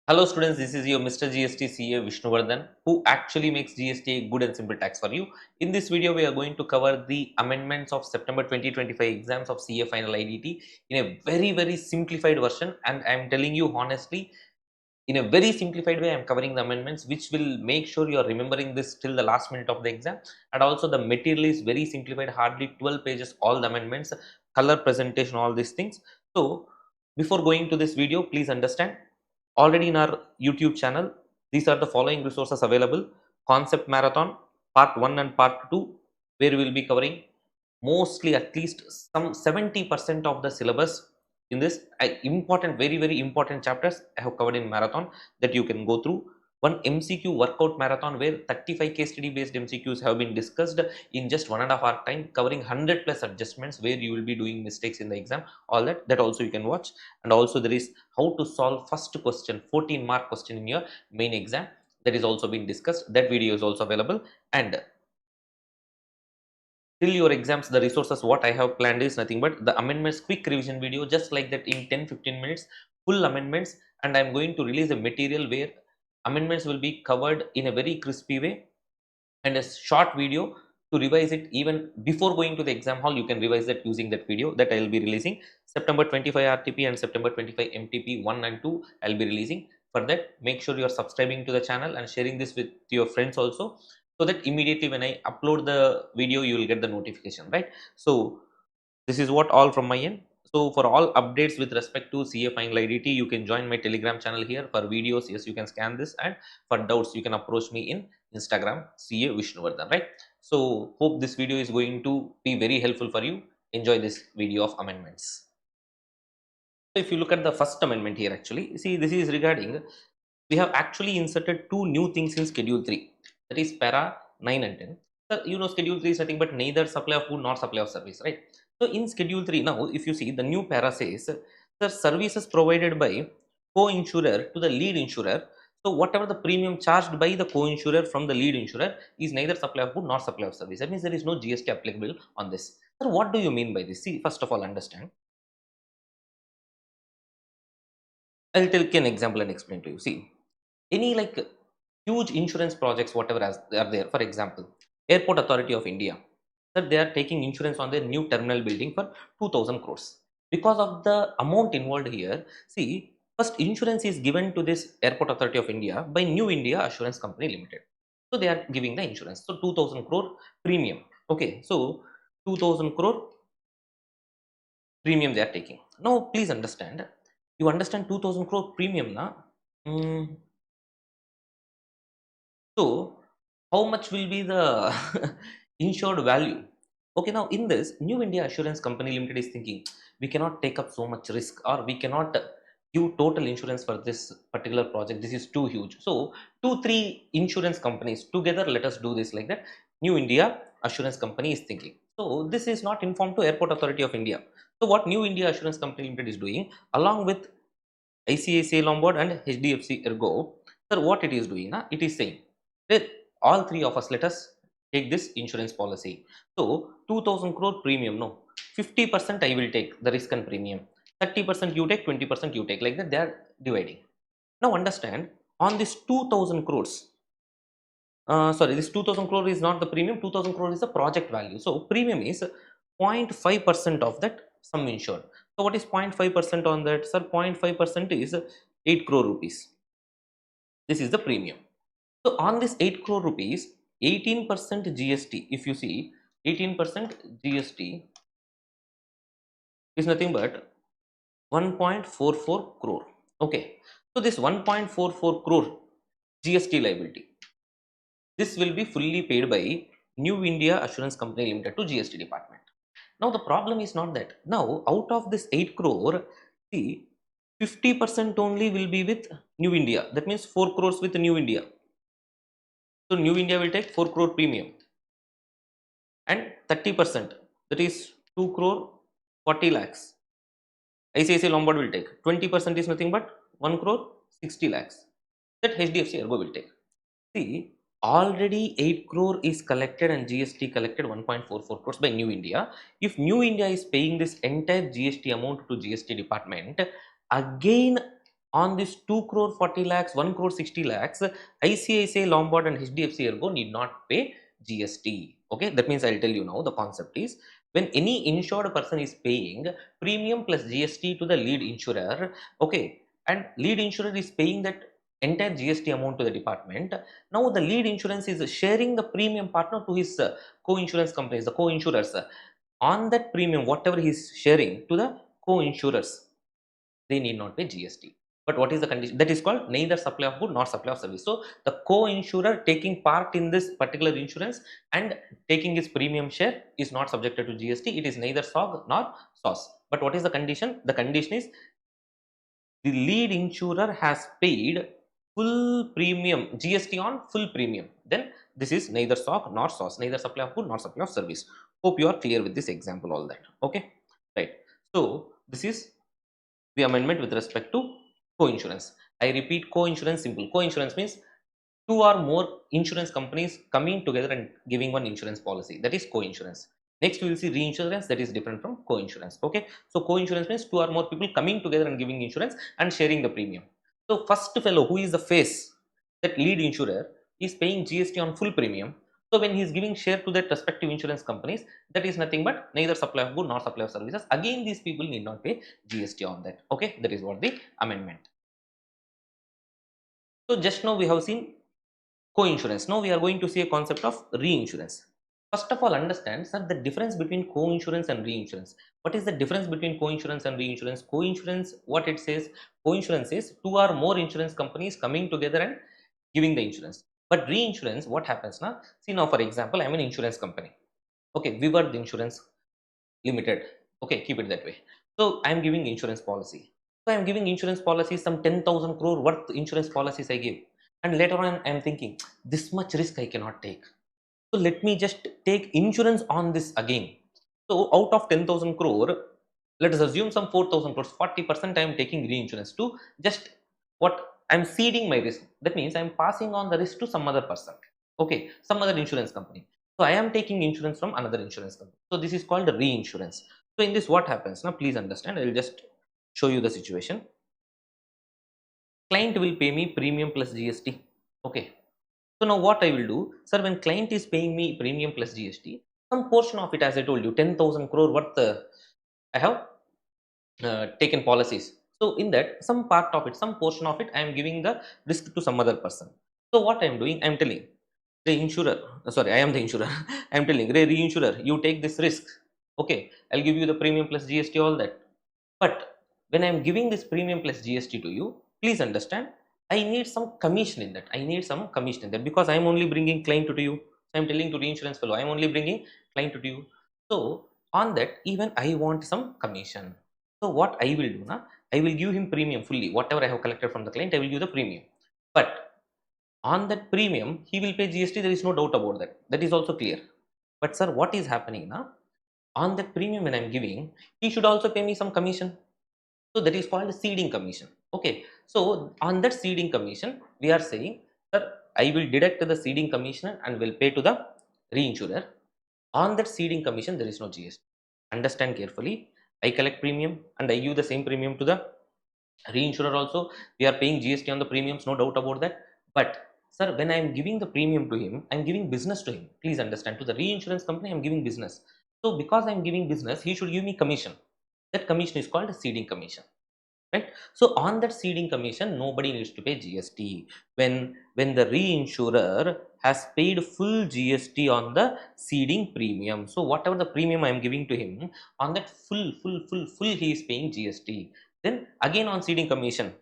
Hello students, this is your Mr. GST CA Vishnu Vardhan, who actually makes GST a good and simple tax for you. In this video, we are going to cover the amendments of September 2025 exams of CA Final IDT in a very simplified version, and I am telling you honestly, in a very simplified way I am covering the amendments, which will make sure you are remembering this till the last minute of the exam. And also the material is very simplified, hardly 12 pages, all the amendments, color presentation, all these things. So before going to this video, please understand, already in our YouTube channel, these are the following resources available: concept marathon part 1 and part 2, where we will be covering mostly at least some 70% of the syllabus in this important, very important chapters I have covered in marathon, that you can go through. One MCQ workout marathon where 35 case study based MCQs have been discussed in just 1.5 hour time, covering 100 plus adjustments where you will be doing mistakes in the exam. All that also you can watch. And also there is how to solve first question, 14-mark question in your main exam, that is also been discussed. That video is also available. And till your exams, the resources what I have planned is nothing but the amendments quick revision video, just like that, in 10-15 minutes, full amendments. And I'm going to release a material where amendments will be covered in a very crispy way, and a short video to revise it. Even before going to the exam hall, you can revise that using that video that I will be releasing. September 25 RTP and September 25 MTP 1 and 2 I'll be releasing. For that, make sure you are subscribing to the channel and sharing this with your friends also, so that immediately when I upload the video, you will get the notification, right? So this is what all from my end. So for all updates with respect to CA Final IDT, you can join my Telegram channel here. For videos, yes, you can scan this, and for doubts, you can approach me in Instagram, CA Vishnu Vardhan, right? So hope this video is going to be very helpful for you. Enjoy this video of amendments. So if you look at the first amendment here, actually, see, this is regarding, we have actually inserted two new things in Schedule 3, that is para 9 and 10. So, you know, Schedule 3 is nothing but neither supply of food nor supply of service, right? So in Schedule 3, now if you see, the new para says the services provided by co-insurer to the lead insurer. So whatever the premium charged by the co-insurer from the lead insurer is neither supply of food nor supply of service. That means there is no GST applicable on this. So what do you mean by this? See, first of all, understand. I'll take an example and explain to you. See, any like huge insurance projects, whatever as they are there, for example, Airport Authority of India, that they are taking insurance on their new terminal building for 2000 crores. Because of the amount involved here, see, first insurance is given to this Airport Authority of India by New India Assurance Company Limited. So they are giving the insurance, so 2000 crore premium. Okay, so 2000 crore premium they are taking. Now please understand, you understand 2000 crore premium na. So, how much will be the insured value? Okay, now in this, New India Assurance Company Limited is thinking, we cannot take up so much risk, or we cannot give total insurance for this particular project. This is too huge. So, 2-3 insurance companies together, let us do this, like that. New India Assurance Company is thinking. So, this is not informed to Airport Authority of India. So, what New India Assurance Company Limited is doing, along with ICAI Lombard and HDFC Ergo, sir, what it is doing, it is saying, let all three of us, let us take this insurance policy. So 2000 crore premium, no, 50% I will take the risk and premium, 30% you take, 20% you take, like that they are dividing. Now understand, on this 2000 crores, sorry, this 2000 crore is not the premium, 2000 crore is the project value. So premium is 0.5% of that sum insured. So what is 0.5% on that, sir? 0.5% is 8 crore rupees. This is the premium. So on this 8 crore rupees, 18% GST, if you see, 18% GST is nothing but 1.44 crore. Okay. So this 1.44 crore GST liability, this will be fully paid by New India Assurance Company Limited to GST department. Now the problem is not that. Now out of this 8 crore, see, 50% only will be with New India. That means 4 crores with New India. So New India will take 4 crore premium, and 30%, that is 2 crore 40 lakhs. ICICI Lombard will take 20% is nothing but 1 crore 60 lakhs, that HDFC Ergo will take. See, already 8 crore is collected and GST collected 1.44 crores by New India. If New India is paying this entire GST amount to GST department, again On this 2 crore 40 lakhs, 1 crore 60 lakhs, ICICI Lombard and HDFC Ergo need not pay GST. Okay, that means I'll tell you now the concept is when any insured person is paying premium plus GST to the lead insurer, okay, and lead insurer is paying that entire GST amount to the department. Now the lead insurance is sharing the premium partner to his co-insurance companies, the co-insurers. On that premium, whatever he is sharing to the co-insurers, they need not pay GST. But what is the condition? That is called neither supply of good nor supply of service. So the co-insurer taking part in this particular insurance and taking his premium share is not subjected to GST. It is neither SOG nor SOS. But what is the condition? The condition is the lead insurer has paid full premium GST on full premium. Then this is neither SOG nor SOS, neither supply of good nor supply of service. Hope you are clear with this example, all that. Okay, right. So this is the amendment with respect to co-insurance. I repeat, co-insurance, simple. Co-insurance means two or more insurance companies coming together and giving one insurance policy. That is co-insurance. Next, we will see reinsurance, that is different from co-insurance. Okay, so co-insurance means two or more people coming together and giving insurance and sharing the premium. So, first fellow who is the face, that lead insurer, is paying GST on full premium. So, when he is giving share to that respective insurance companies, that is nothing but neither supply of good nor supply of services. Again, these people need not pay GST on that. Okay, that is what the amendment. So, just now we have seen co-insurance. Now we are going to see a concept of reinsurance. First of all, understand, sir, the difference between co-insurance and reinsurance. What is the difference between co-insurance and reinsurance? Co-insurance, what it says, co-insurance is two or more insurance companies coming together and giving the insurance. But reinsurance, what happens now? See now, for example, I'm an insurance company. Okay, we were the insurance limited. Okay, keep it that way. So I'm giving insurance policy. So I'm giving insurance policies, some 10,000 crore worth insurance policies I give. And later on, I'm thinking, this much risk I cannot take. So let me just take insurance on this again. So out of 10,000 crore, let us assume some 4,000 crores, 40% I am taking reinsurance to just what I'm ceding my risk. That means I'm passing on the risk to some other person. Okay, some other insurance company. So I am taking insurance from another insurance company. So this is called reinsurance. So in this, what happens now? Please understand. I will just show you the situation. Client will pay me premium plus GST. Okay. So now what I will do, sir, when client is paying me premium plus GST, some portion of it, as I told you, 10,000 crore worth, I have taken policies. So in that, some part of it, some portion of it, I am giving the risk to some other person. So what I am doing, I am telling the insurer, sorry, I am the insurer. I am telling, the reinsurer, you take this risk. Okay, I'll give you the premium plus GST, all that. But when I'm giving this premium plus GST to you, please understand, I need some commission in that. I need some commission in that because I'm only bringing client to you. So I'm telling to reinsurance fellow, I'm only bringing client to you. So on that, even I want some commission. So what I will do now, I will give him premium fully. Whatever I have collected from the client, I will give the premium. But on that premium, he will pay GST. There is no doubt about that. That is also clear. But sir, what is happening now? On that premium when I'm giving, he should also pay me some commission. So that is called seeding commission. Okay. So on that seeding commission, we are saying that I will deduct the seeding commission and will pay to the reinsurer. On that seeding commission, there is no GST. Understand carefully. I collect premium and I give the same premium to the reinsurer also. We are paying GST on the premiums, no doubt about that. But sir, when I am giving the premium to him, I am giving business to him. Please understand. To the reinsurance company, I am giving business. So because I am giving business, he should give me commission. That commission is called a seeding commission, right? So on that seeding commission, nobody needs to pay GST. When the reinsurer has paid full GST on the seeding premium, so whatever the premium I am giving to him, on that full he is paying GST. Then again on seeding commission,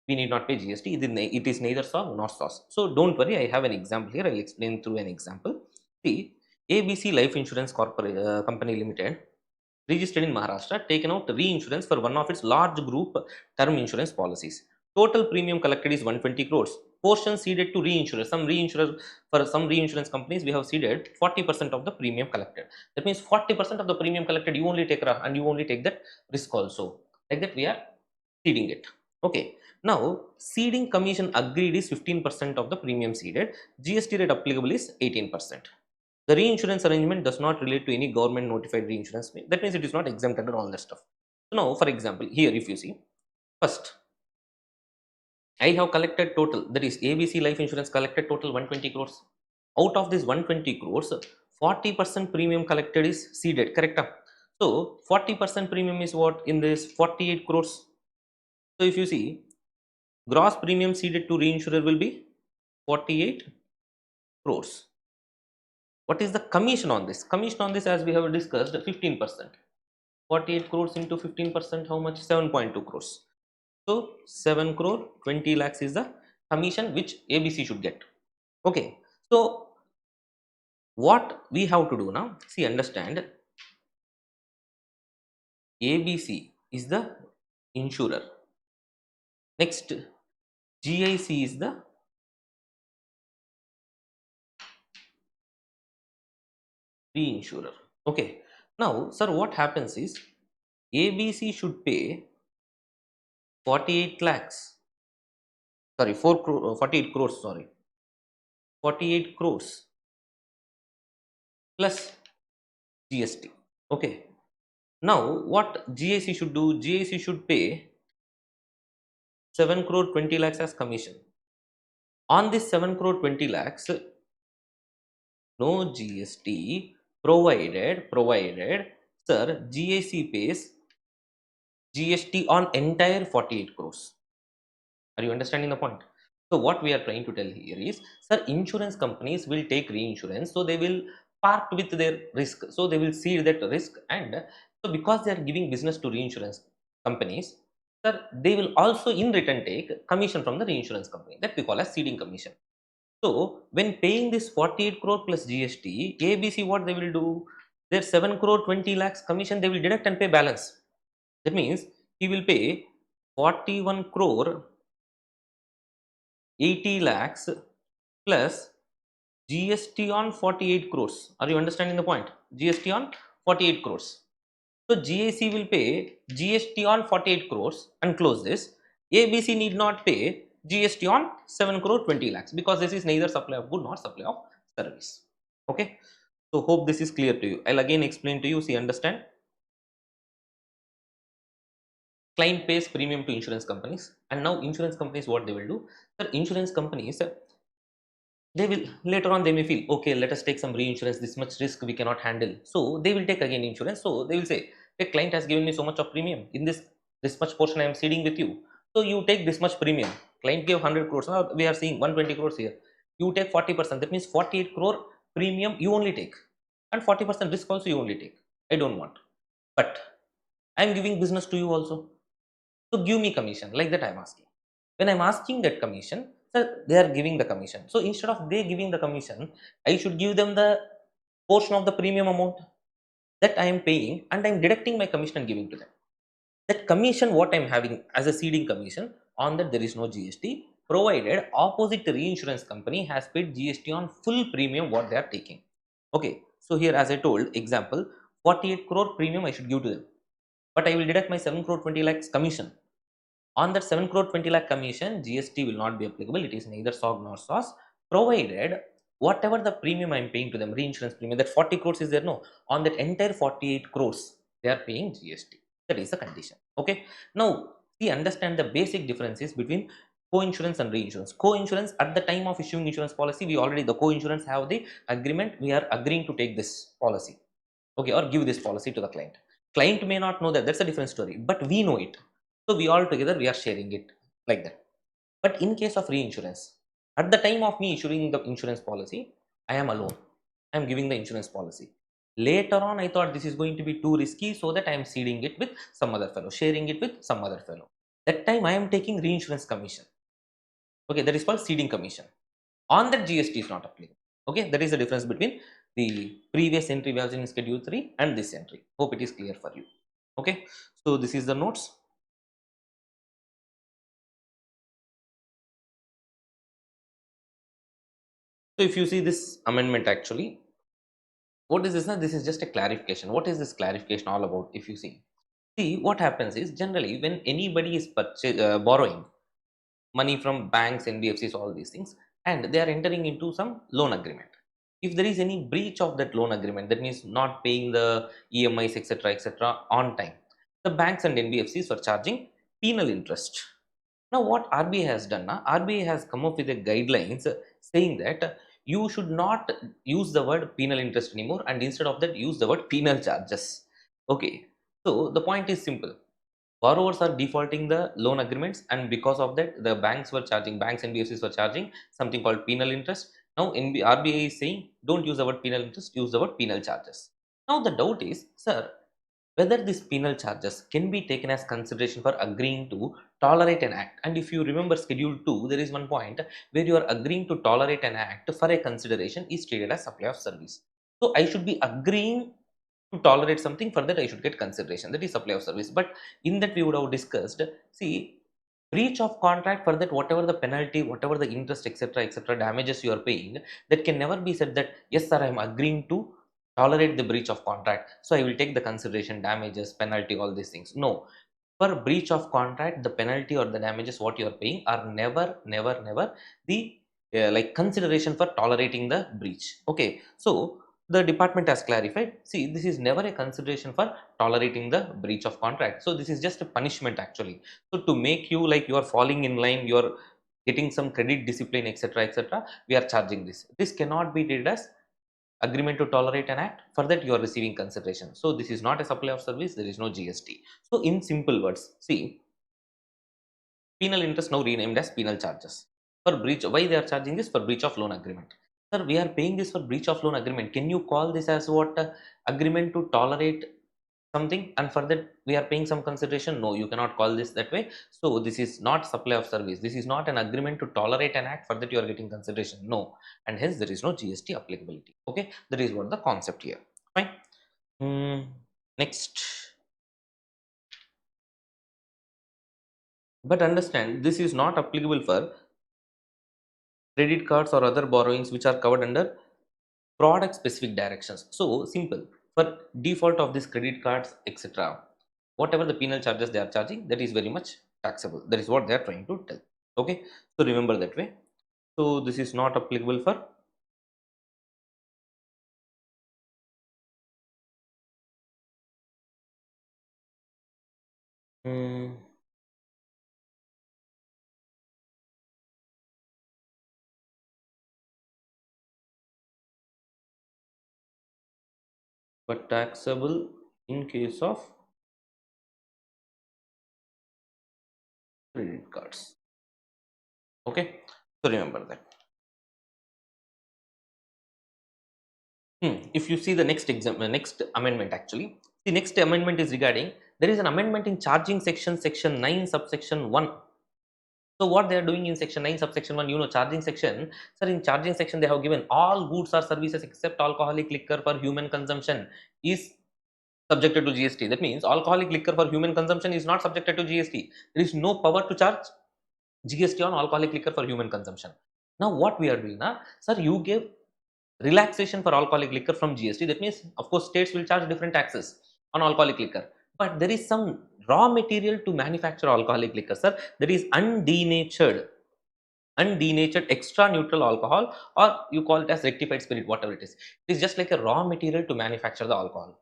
we need not pay GST. It is neither SOG nor SOS. So don't worry, I have an example here. I'll explain through an example. See, ABC Life Insurance Company Limited, registered in Maharashtra, taken out reinsurance for one of its large group term insurance policies. Total premium collected is 120 crores. Portion ceded to reinsurers. Some reinsurers, for some reinsurance companies, we have ceded 40% of the premium collected. That means 40% of the premium collected, you only take and you only take that risk also. Like that, we are ceding it. Okay. Now, ceding commission agreed is 15% of the premium ceded. GST rate applicable is 18%. The reinsurance arrangement does not relate to any government notified reinsurance. That means it is not exempt under all that stuff. So now, for example, here if you see, first, I have collected total, that is ABC Life Insurance collected total 120 crores. Out of this 120 crores, 40% premium collected is seeded, correct? So 40% premium is what in this 48 crores. So if you see, gross premium ceded to reinsurer will be 48 crores. What is the commission on this? Commission on this, as we have discussed, 15%. 48 crores into 15%, how much? 7.2 crores. So 7 crore 20 lakhs is the commission which ABC should get. Okay. So what we have to do now? See, understand, ABC is the insurer. Next, GIC is the reinsurer. Okay. Now, sir, what happens is ABC should pay 48 lakhs. Sorry, 48 crores. Sorry, 48 crores plus GST. Okay. Now, what GIC should do? GIC should pay 7 crore 20 lakhs as commission. On this 7 crore 20 lakhs, no GST provided, sir, GIC pays GST on entire 48 crores. Are you understanding the point? So what we are trying to tell here is, sir, insurance companies will take reinsurance, so they will part with their risk, so they will cede that risk, and so because they are giving business to reinsurance companies, sir, they will also in return take commission from the reinsurance company, that we call as ceding commission. So when paying this 48 crore plus GST, ABC, what they will do? Their 7 crore 20 lakhs commission they will deduct and pay balance. That means he will pay 41 crore 80 lakhs plus GST on 48 crores. Are you understanding the point? GST on 48 crores. So GIC will pay GST on 48 crores and close this. ABC need not pay GST on 7 crore 20 lakhs because this is neither supply of good nor supply of service. Okay. So hope this is clear to you. I'll again explain to you. See, understand. Client pays premium to insurance companies, and now insurance companies, what they will do? Sir, insurance companies, they will later on they may feel, okay, let us take some reinsurance, this much risk we cannot handle, so they will take again insurance. So they will say, a client has given me so much of premium, in this much portion I am ceding with you, so you take this much premium. Client gave 100 crores, now we are seeing 120 crores here, you take 40%, that means 48 crore premium you only take, and 40% risk also you only take. I don't want, but I am giving business to you also, so give me commission, like that I am asking. When I'm asking that commission, sir, they are giving the commission. So instead of they giving the commission, I should give them the portion of the premium amount that I am paying, and I'm deducting my commission and giving to them. That commission, what I'm having as a seeding commission, on that there is no GST, provided opposite reinsurance company has paid GST on full premium what they are taking. Okay, so here as I told, example, 48 crore premium I should give to them, but I will deduct my 7 crore 20 lakhs commission. On that 7 crore 20 lakh commission, GST will not be applicable. It is neither SOG nor SOS, provided whatever the premium I am paying to them, reinsurance premium, that 40 crores is there, no, on that entire 48 crores, they are paying GST. That is the condition. Okay. Now, we understand the basic differences between co-insurance and reinsurance. Co-insurance, at the time of issuing insurance policy, we already, the co-insurance have the agreement, we are agreeing to take this policy, okay, or give this policy to the client. Client may not know that, that's a different story, but we know it, so we all together we are sharing it, like that. But in case of reinsurance, at the time of me issuing the insurance policy, I am alone, I am giving the insurance policy. Later on I thought this is going to be too risky, so that I am ceding it with some other fellow, sharing it with some other fellow. That time I am taking reinsurance commission, okay, that is called ceding commission. On that GST is not applicable. Okay, that is the difference between the previous entry we have in schedule 3 and this entry. Hope it is clear for you. Okay, so this is the notes. So if you see this amendment, actually, what is this now? This is just a clarification. What is this clarification all about? If you see what happens is, generally when anybody is borrowing money from banks, NBFCs, all these things, and they are entering into some loan agreement. If there is any breach of that loan agreement, that means not paying the EMIs, etc., etc., on time, the banks and NBFCs are charging penal interest. Now, what RBI has done, RBI has come up with a guidelines saying that you should not use the word penal interest anymore, and instead of that, use the word penal charges. Okay, so the point is simple. Borrowers are defaulting the loan agreements, and because of that, the banks, NBFCs were charging something called penal interest. Now, RBI is saying, don't use the word penal interest, use the word penal charges. Now, the doubt is, sir, whether these penal charges can be taken as consideration for agreeing to tolerate an act. And if you remember Schedule 2, there is one point where you are agreeing to tolerate an act for a consideration is treated as supply of service. So, I should be agreeing to tolerate something, for that I should get consideration, that is supply of service. But in that we would have discussed, see, breach of contract, for that whatever the penalty, whatever the interest, etc., damages you are paying, that can never be said that yes sir, I am agreeing to tolerate the breach of contract, so I will take the consideration, damages, penalty, all these things. No, for breach of contract, the penalty or the damages what you are paying are never the like consideration for tolerating the breach. Okay, so the department has clarified, see, this is never a consideration for tolerating the breach of contract. So this is just a punishment actually. So to make you like you are falling in line, you are getting some credit discipline, etc., we are charging this. This cannot be treated as agreement to tolerate an act, for that you are receiving consideration. So this is not a supply of service, there is no GST. So in simple words, see, penal interest now renamed as penal charges for breach. Why they are charging this? For breach of loan agreement. Sir, we are paying this for breach of loan agreement. Can you call this as what? Agreement to tolerate something, and for that we are paying some consideration? No, you cannot call this that way. So this is not supply of service, this is not an agreement to tolerate an act, for that you are getting consideration. No, and hence there is no GST applicability. Okay, that is what the concept here. Fine. Next, but understand, this is not applicable for credit cards or other borrowings which are covered under product specific directions. So simple, for default of these credit cards, etc., whatever the penal charges they are charging, that is very much taxable. That is what they are trying to tell. Okay, so remember that way. So this is not applicable for mm, but taxable in case of credit cards. Okay, so remember that. If you see the next amendment, actually, the next amendment is regarding, there is an amendment in charging section 9 subsection 1. So what they are doing in section 9 subsection 1, charging section, sir, in charging section they have given all goods or services except alcoholic liquor for human consumption is subjected to GST. That means alcoholic liquor for human consumption is not subjected to GST. There is no power to charge GST on alcoholic liquor for human consumption. Now what we are doing now, sir, you gave relaxation for alcoholic liquor from GST. That means, of course, states will charge different taxes on alcoholic liquor. But there is some raw material to manufacture alcoholic liquor, sir. That is undenatured extra neutral alcohol, or you call it as rectified spirit, whatever it is. It is just like a raw material to manufacture the alcohol.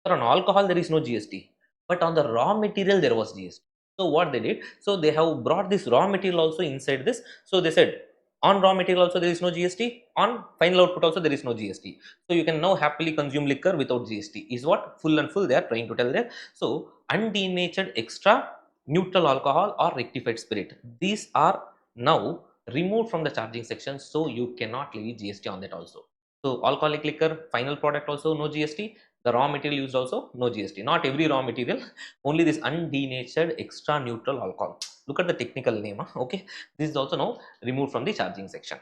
So on alcohol, there is no GST. But on the raw material, there was GST. So what they did, so they have brought this raw material also inside this. So they said, on raw material also there is no GST, on final output also there is no GST. So you can now happily consume liquor without GST, is what full and full they are trying to tell there. So undenatured extra neutral alcohol or rectified spirit, these are now removed from the charging section, so you cannot levy GST on that also. So alcoholic liquor final product also no GST, the raw material used also no GST. Not every raw material, only this undenatured extra neutral alcohol. Look at the technical name. Okay, this is also now removed from the charging section.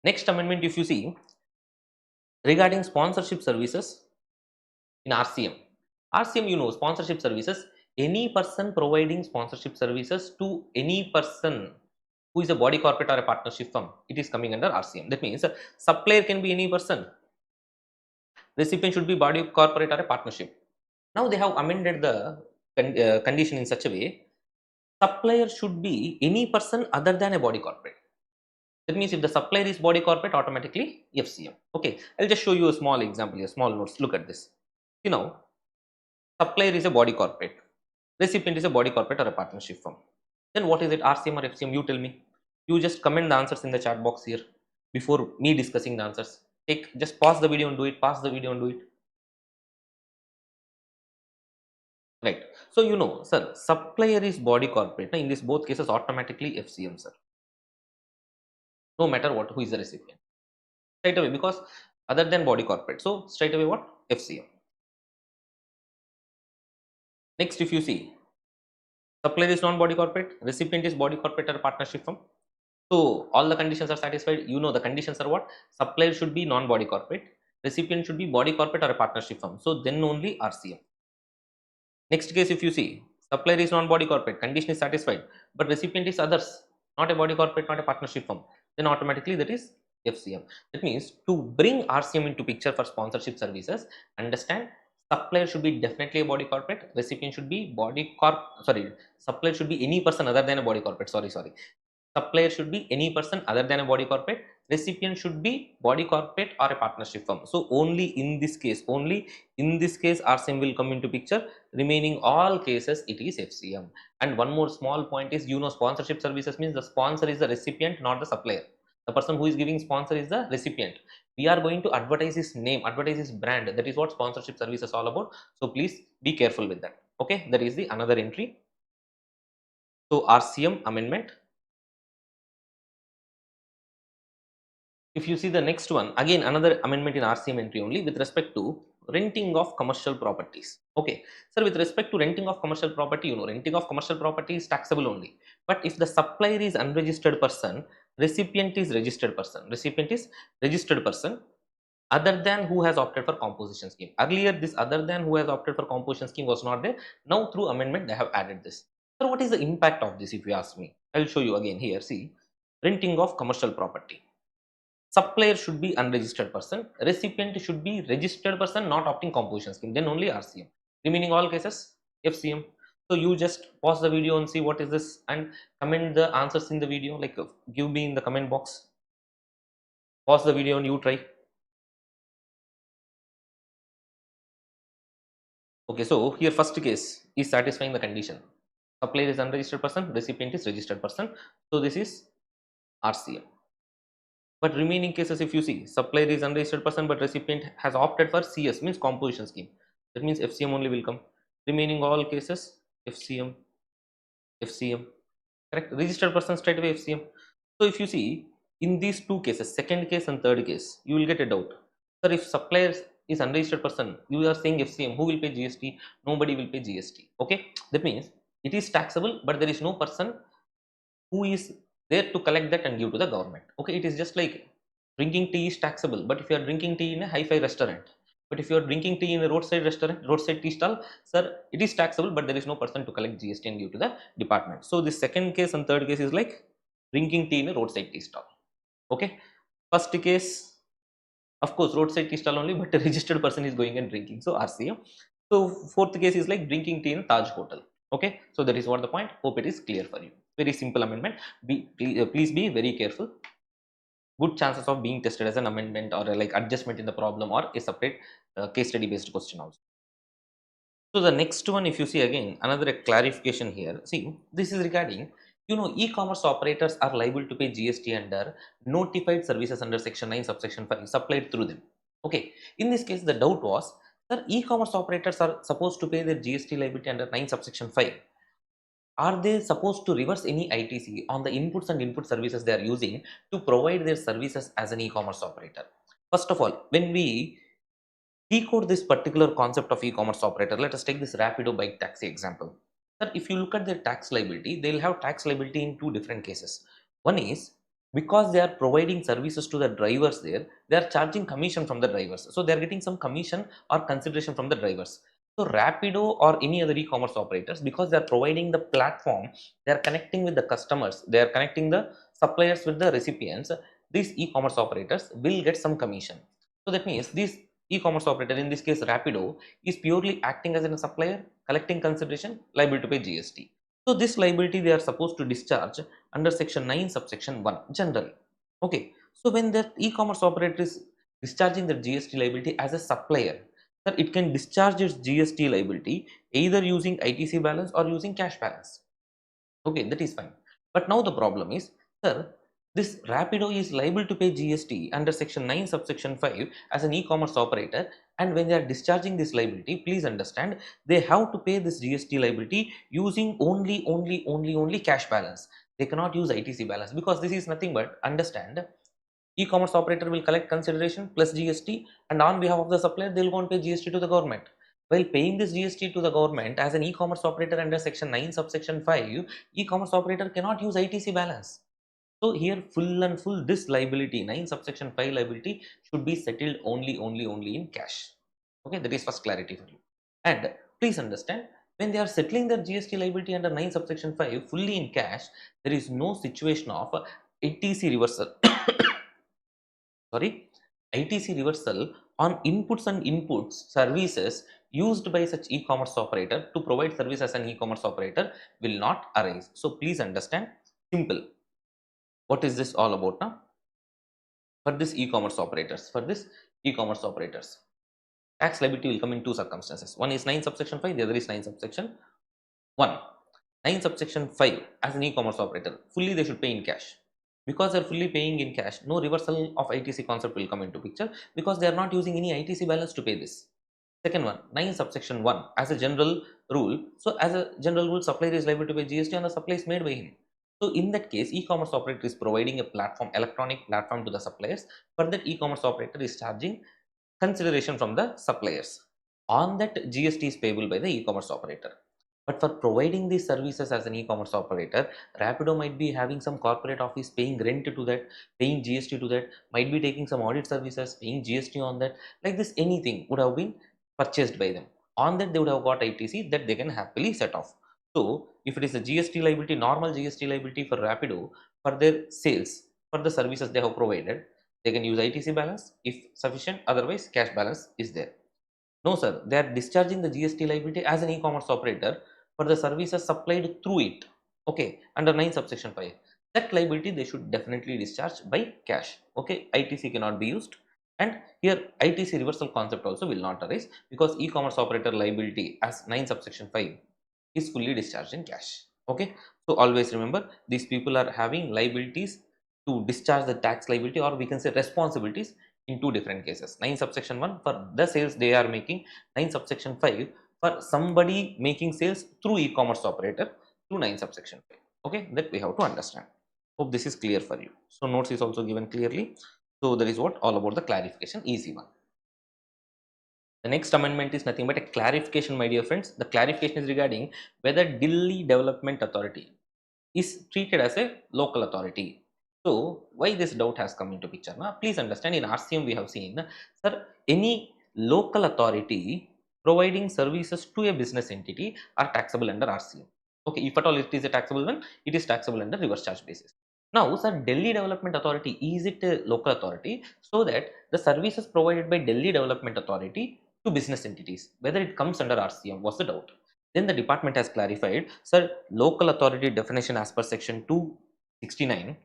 Next amendment, if you see, regarding sponsorship services in RCM. RCM, sponsorship services, any person providing sponsorship services to any person who is a body corporate or a partnership firm, it is coming under RCM. That means supplier can be any person, recipient should be body corporate or a partnership. Now they have amended the condition in such a way, supplier should be any person other than a body corporate. That means if the supplier is body corporate, automatically FCM. Okay, I'll just show you a small example here, small notes. Look at this. Supplier is a body corporate. Recipient is a body corporate or a partnership firm. Then what is it, RCM or FCM? You tell me. You just comment the answers in the chat box here before me discussing the answers. Just pause the video and do it. Pause the video and do it. Right. So sir, supplier is body corporate. Now, in this both cases, automatically FCM, sir. No matter what, who is the recipient. Straight away, because other than body corporate. So straight away what? FCM. Next, if you see, supplier is non-body corporate, recipient is body corporate or partnership firm. So all the conditions are satisfied. The conditions are what? Supplier should be non-body corporate, recipient should be body corporate or a partnership firm. So then only RCM. Next case, if you see, supplier is non-body corporate, condition is satisfied, but recipient is others, not a body corporate, not a partnership firm, then automatically that is FCM. That means to bring RCM into picture for sponsorship services, understand supplier should be definitely a body corporate, recipient should be supplier should be any person other than a body corporate. Sorry. Supplier should be any person other than a body corporate, recipient should be body corporate or a partnership firm. So only in this case RCM will come into picture. Remaining all cases it is FCM. And one more small point is, sponsorship services means the sponsor is the recipient, not the supplier. The person who is giving sponsor is the recipient. We are going to advertise his name, advertise his brand. That is what sponsorship service is all about. So please be careful with that. Okay, that is the another entry. So RCM amendment. If you see the next one, again another amendment in RCM entry only with respect to renting of commercial properties. Okay, sir, with respect to renting of commercial property, renting of commercial property is taxable only. But if the supplier is unregistered person, recipient is registered person. Recipient is registered person other than who has opted for composition scheme. Earlier, this other than who has opted for composition scheme was not there. Now, through amendment, they have added this. So, what is the impact of this? If you ask me, I will show you again here. See, renting of commercial property. Supplier should be unregistered person, recipient should be registered person not opting composition scheme, then only RCM. Remaining all cases FCM. So you just pause the video and see what is this and comment the answers in the video, like give me in the comment box. Pause the video and you try. Okay, so here first case is satisfying the condition. Supplier is unregistered person, recipient is registered person. So this is RCM. But remaining cases, if you see, supplier is unregistered person but recipient has opted for CS, means composition scheme. That means FCM only will come. Remaining all cases FCM, FCM. Correct? Registered person straight away FCM. So if you see in these two cases, second case and third case, you will get a doubt. Sir, if supplier is unregistered person, you are saying FCM, who will pay GST? Nobody will pay GST. Okay, that means it is taxable, but there is no person who is there to collect that and give to the government. Okay, it is just like drinking tea is taxable, but if you are drinking tea in a hi-fi restaurant, but if you are drinking tea in a roadside restaurant, roadside tea stall, sir, it is taxable, but there is no person to collect GST and give to the department. So the second case and third case is like drinking tea in a roadside tea stall. Okay, first case, of course, roadside tea stall only, but a registered person is going and drinking, so RCM. So fourth case is like drinking tea in Taj Hotel. Okay, so that is what the point. Hope it is clear for you. Very simple amendment. Please be very careful. Good chances of being tested as an amendment or like adjustment in the problem or a separate case study based question also. So the next one, if you see again, another clarification here. See, this is regarding, e-commerce operators are liable to pay GST under notified services under section 9 subsection 5 supplied through them. Okay, in this case, the doubt was that e-commerce operators are supposed to pay their GST liability under 9 subsection 5. Are they supposed to reverse any ITC on the inputs and input services they are using to provide their services as an e-commerce operator? First of all, when we decode this particular concept of e-commerce operator, let us take this Rapido bike taxi example. That if you look at their tax liability, they'll have tax liability in two different cases. One is because they are providing services to the drivers there, they are charging commission from the drivers. So they are getting some commission or consideration from the drivers. So Rapido or any other e-commerce operators, because they are providing the platform, they are connecting with the customers, they are connecting the suppliers with the recipients, these e-commerce operators will get some commission. So that means this e-commerce operator, in this case Rapido, is purely acting as a supplier, collecting consideration, liable to pay GST. So this liability they are supposed to discharge under section 9 subsection 1 generally. Okay, so when the e-commerce operator is discharging the GST liability as a supplier, sir, it can discharge its GST liability either using ITC balance or using cash balance. Okay, that is fine. But now the problem is, sir, this Rapido is liable to pay GST under section 9 subsection 5 as an e-commerce operator, and when they are discharging this liability, please understand, they have to pay this GST liability using only cash balance. They cannot use ITC balance, because this is nothing but, understand, e-commerce operator will collect consideration plus GST, and on behalf of the supplier they will go and pay GST to the government. While paying this GST to the government as an e-commerce operator under section 9 subsection 5, e-commerce operator cannot use ITC balance. So here full and full this liability 9 subsection 5 liability should be settled only in cash. Okay, that is first clarity for you. And please understand, when they are settling their GST liability under 9 subsection 5 fully in cash, there is no situation of ITC reversal. Sorry, ITC reversal on inputs services used by such e-commerce operator to provide service as an e-commerce operator will not arise. So please understand, simple. What is this all about now? For this e-commerce operators, tax liability will come in two circumstances. One is 9 subsection 5, the other is 9 subsection 1. 9 subsection 5, as an e-commerce operator, fully they should pay in cash. Because they are fully paying in cash, no reversal of ITC concept will come into picture, because they are not using any ITC balance to pay this. Second one, 9 subsection 1, as a general rule. So as a general rule, supplier is liable to pay GST on the supplies made by him. So in that case, e-commerce operator is providing a platform, electronic platform to the suppliers. For that, e-commerce operator is charging consideration from the suppliers. On that, GST is payable by the e-commerce operator. But for providing these services as an e-commerce operator, Rapido might be having some corporate office paying rent to that, paying GST to that, might be taking some audit services, paying GST on that. Like this, anything would have been purchased by them. On that, they would have got ITC that they can happily set off. So, if it is a GST liability, normal GST liability for Rapido, for their sales, for the services they have provided, they can use ITC balance if sufficient, otherwise, cash balance is there. No, sir, they are discharging the GST liability as an e-commerce operator for the services supplied through it. Okay, under 9 subsection 5. That liability they should definitely discharge by cash. Okay, ITC cannot be used. And here ITC reversal concept also will not arise, because e-commerce operator liability as 9 subsection 5 is fully discharged in cash. Okay, so always remember, these people are having liabilities to discharge the tax liability, or we can say responsibilities, in two different cases. 9 subsection 1 for the sales they are making, 9 subsection 5 for somebody making sales through e-commerce operator through 9 subsection 5. Okay, that we have to understand. Hope this is clear for you. So notes is also given clearly. So that is what all about the clarification, easy one. The next amendment is nothing but a clarification, my dear friends. The clarification is regarding whether Delhi Development Authority is treated as a local authority. So why this doubt has come into picture? Now, please understand, in RCM we have seen, sir, any local authority providing services to a business entity are taxable under RCM. Okay, if at all it is a taxable one, it is taxable under reverse charge basis. Now, sir, Delhi Development Authority, is it a local authority? So that the services provided by Delhi Development Authority to business entities, whether it comes under RCM, was the doubt. Then the department has clarified, sir, local authority definition as per section 269,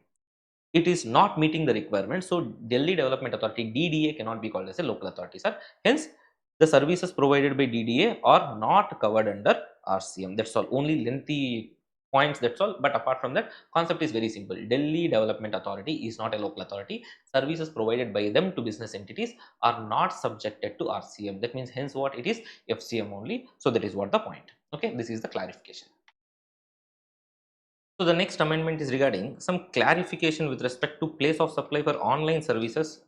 it is not meeting the requirement. So Delhi Development Authority, DDA, cannot be called as a local authority, sir. Hence, the services provided by DDA are not covered under RCM. That's all. Only lengthy points, that's all. But apart from that, concept is very simple. Delhi Development Authority is not a local authority. Services provided by them to business entities are not subjected to RCM. That means, hence what it is, FCM only. So that is what the point. Okay, this is the clarification. So the next amendment is regarding some clarification with respect to place of supply for online services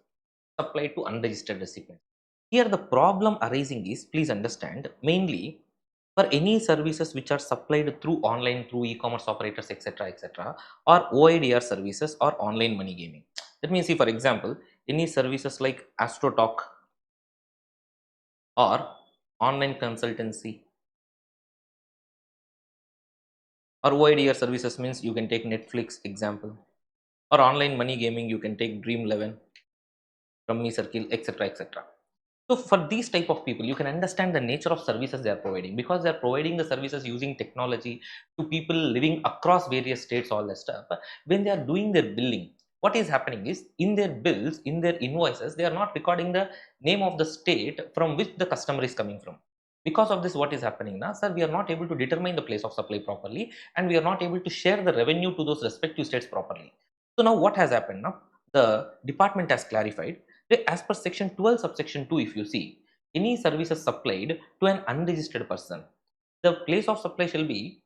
supplied to unregistered recipients. Here the problem arising is, please understand, mainly for any services which are supplied through online, through e-commerce operators, etc., or OIDR services or online money gaming. That means, see, for example, any services like AstroTalk or online consultancy, or OIDR services means you can take Netflix example, or online money gaming you can take Dream 11, Rummy Circle, etc. So for these type of people, you can understand the nature of services they are providing, because they are providing the services using technology to people living across various states, all that stuff. When they are doing their billing, what is happening is, in their bills, in their invoices, they are not recording the name of the state from which the customer is coming from. Because of this, what is happening now, sir, we are not able to determine the place of supply properly, and we are not able to share the revenue to those respective states properly. So now what has happened now? The department has clarified that as per section 12 subsection 2, if you see, any services supplied to an unregistered person, the place of supply shall be,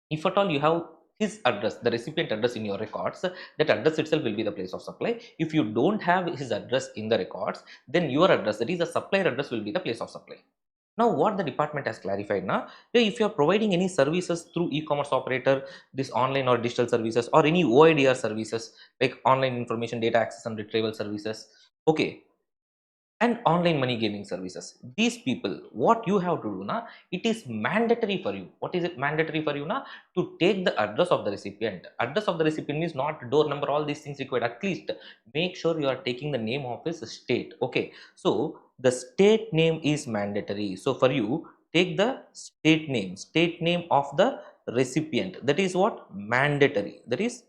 if at all you have his address, the recipient address in your records, that address itself will be the place of supply. If you don't have his address in the records, then your address, that is the supplier address, will be the place of supply. Now, what the department has clarified now, if you are providing any services through e-commerce operator, this online or digital services, or any OIDR services like online information data access and retrieval services, okay, and online money gaming services, these people, what you have to do now, it is mandatory for you. What is it mandatory for you now? To take the address of the recipient. Address of the recipient means not door number, all these things required. At least make sure you are taking the name of his state. Okay, so the state name is mandatory. So for you, take the state name of the recipient. That is what? Mandatory. That is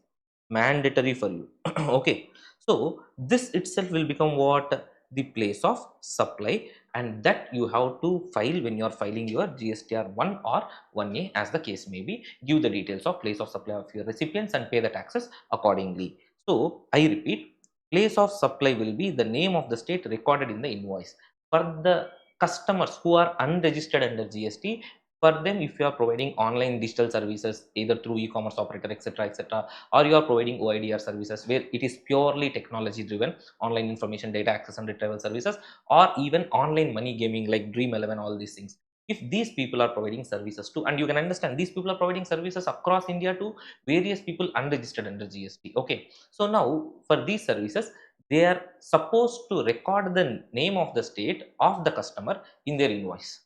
mandatory for you. Okay, so this itself will become what? The place of supply, and that you have to file when you are filing your GSTR 1 or 1A, as the case may be. Give the details of place of supply of your recipients and pay the taxes accordingly. So I repeat, place of supply will be the name of the state recorded in the invoice. For the customers who are unregistered under GST, for them, if you are providing online digital services either through e-commerce operator, etc., or you are providing OIDR services where it is purely technology driven, online information data access and retrieval services, or even online money gaming like Dream 11, all these things, if these people are providing services to, and you can understand these people are providing services across India to various people unregistered under GST. Okay, so now for these services, they are supposed to record the name of the state of the customer in their invoice,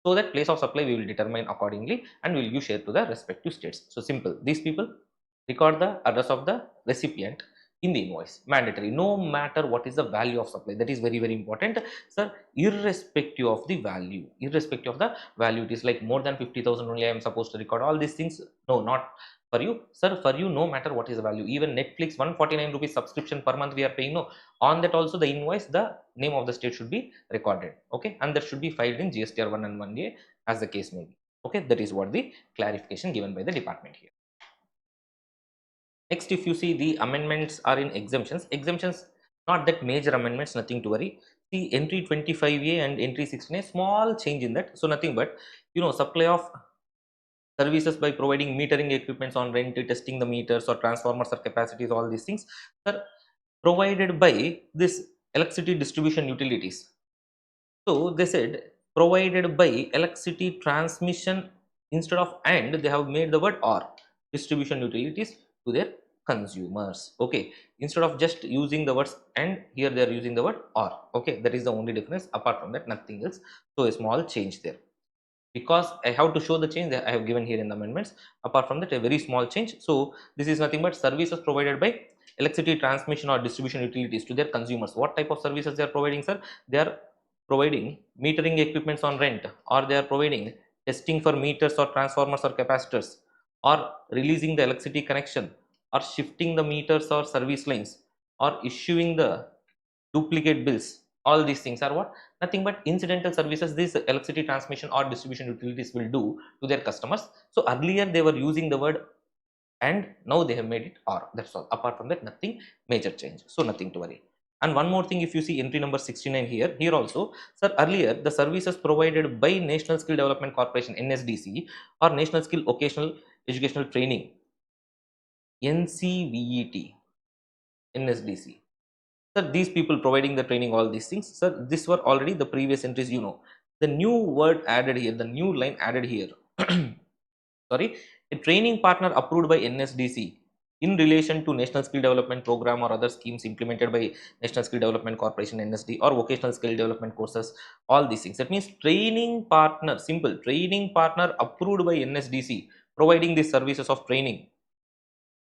so that place of supply we will determine accordingly and we will give share to the respective states. So simple, these people record the address of the recipient in the invoice, mandatory, no matter what is the value of supply. That is very very important, sir. Irrespective of the value, irrespective of the value, it is like more than 50,000 only I am supposed to record all these things. No, not for you, sir. For you, no matter what is the value, even Netflix 149 rupees subscription per month we are paying, no, on that also the invoice, the name of the state should be recorded. Okay, and that should be filed in GSTR 1 and 1A, as the case may be. Okay, that is what the clarification given by the department here. Next, if you see, the amendments are in exemptions. Exemptions, not that major amendments, nothing to worry. See, entry 25A and entry 16A, small change in that. So nothing but, supply of services by providing metering equipments on rent, testing the meters or transformers or capacities, all these things are provided by this electricity distribution utilities. So they said provided by electricity transmission, instead of and they have made the word or, distribution utilities to their consumers. Okay, instead of just using the words and, here they are using the word or. Okay, that is the only difference. Apart from that, nothing else. So a small change there, because I have to show the change that I have given here in the amendments. Apart from that, a very small change. So this is nothing but services provided by electricity transmission or distribution utilities to their consumers. What type of services they are providing, sir? They are providing metering equipments on rent, or they are providing testing for meters or transformers or capacitors, or releasing the electricity connection, or shifting the meters or service lines, or issuing the duplicate bills. All these things are what? Nothing but incidental services these electricity transmission or distribution utilities will do to their customers. So earlier they were using the word and, now they have made it or. That's all. Apart from that, nothing major change, so nothing to worry. And one more thing, if you see entry number 69 here also, sir, earlier the services provided by National Skill Development Corporation, NSDC, or National Skill Occasional Educational Training, NCVET, NSDC. Sir, these people providing the training, all these things, sir, this were already the previous entries, The new word added here, the new line added here. Sorry, a training partner approved by NSDC in relation to National Skill Development Program or other schemes implemented by National Skill Development Corporation, NSD, or vocational skill development courses, all these things. That means training partner, simple, training partner approved by NSDC, providing the services of training,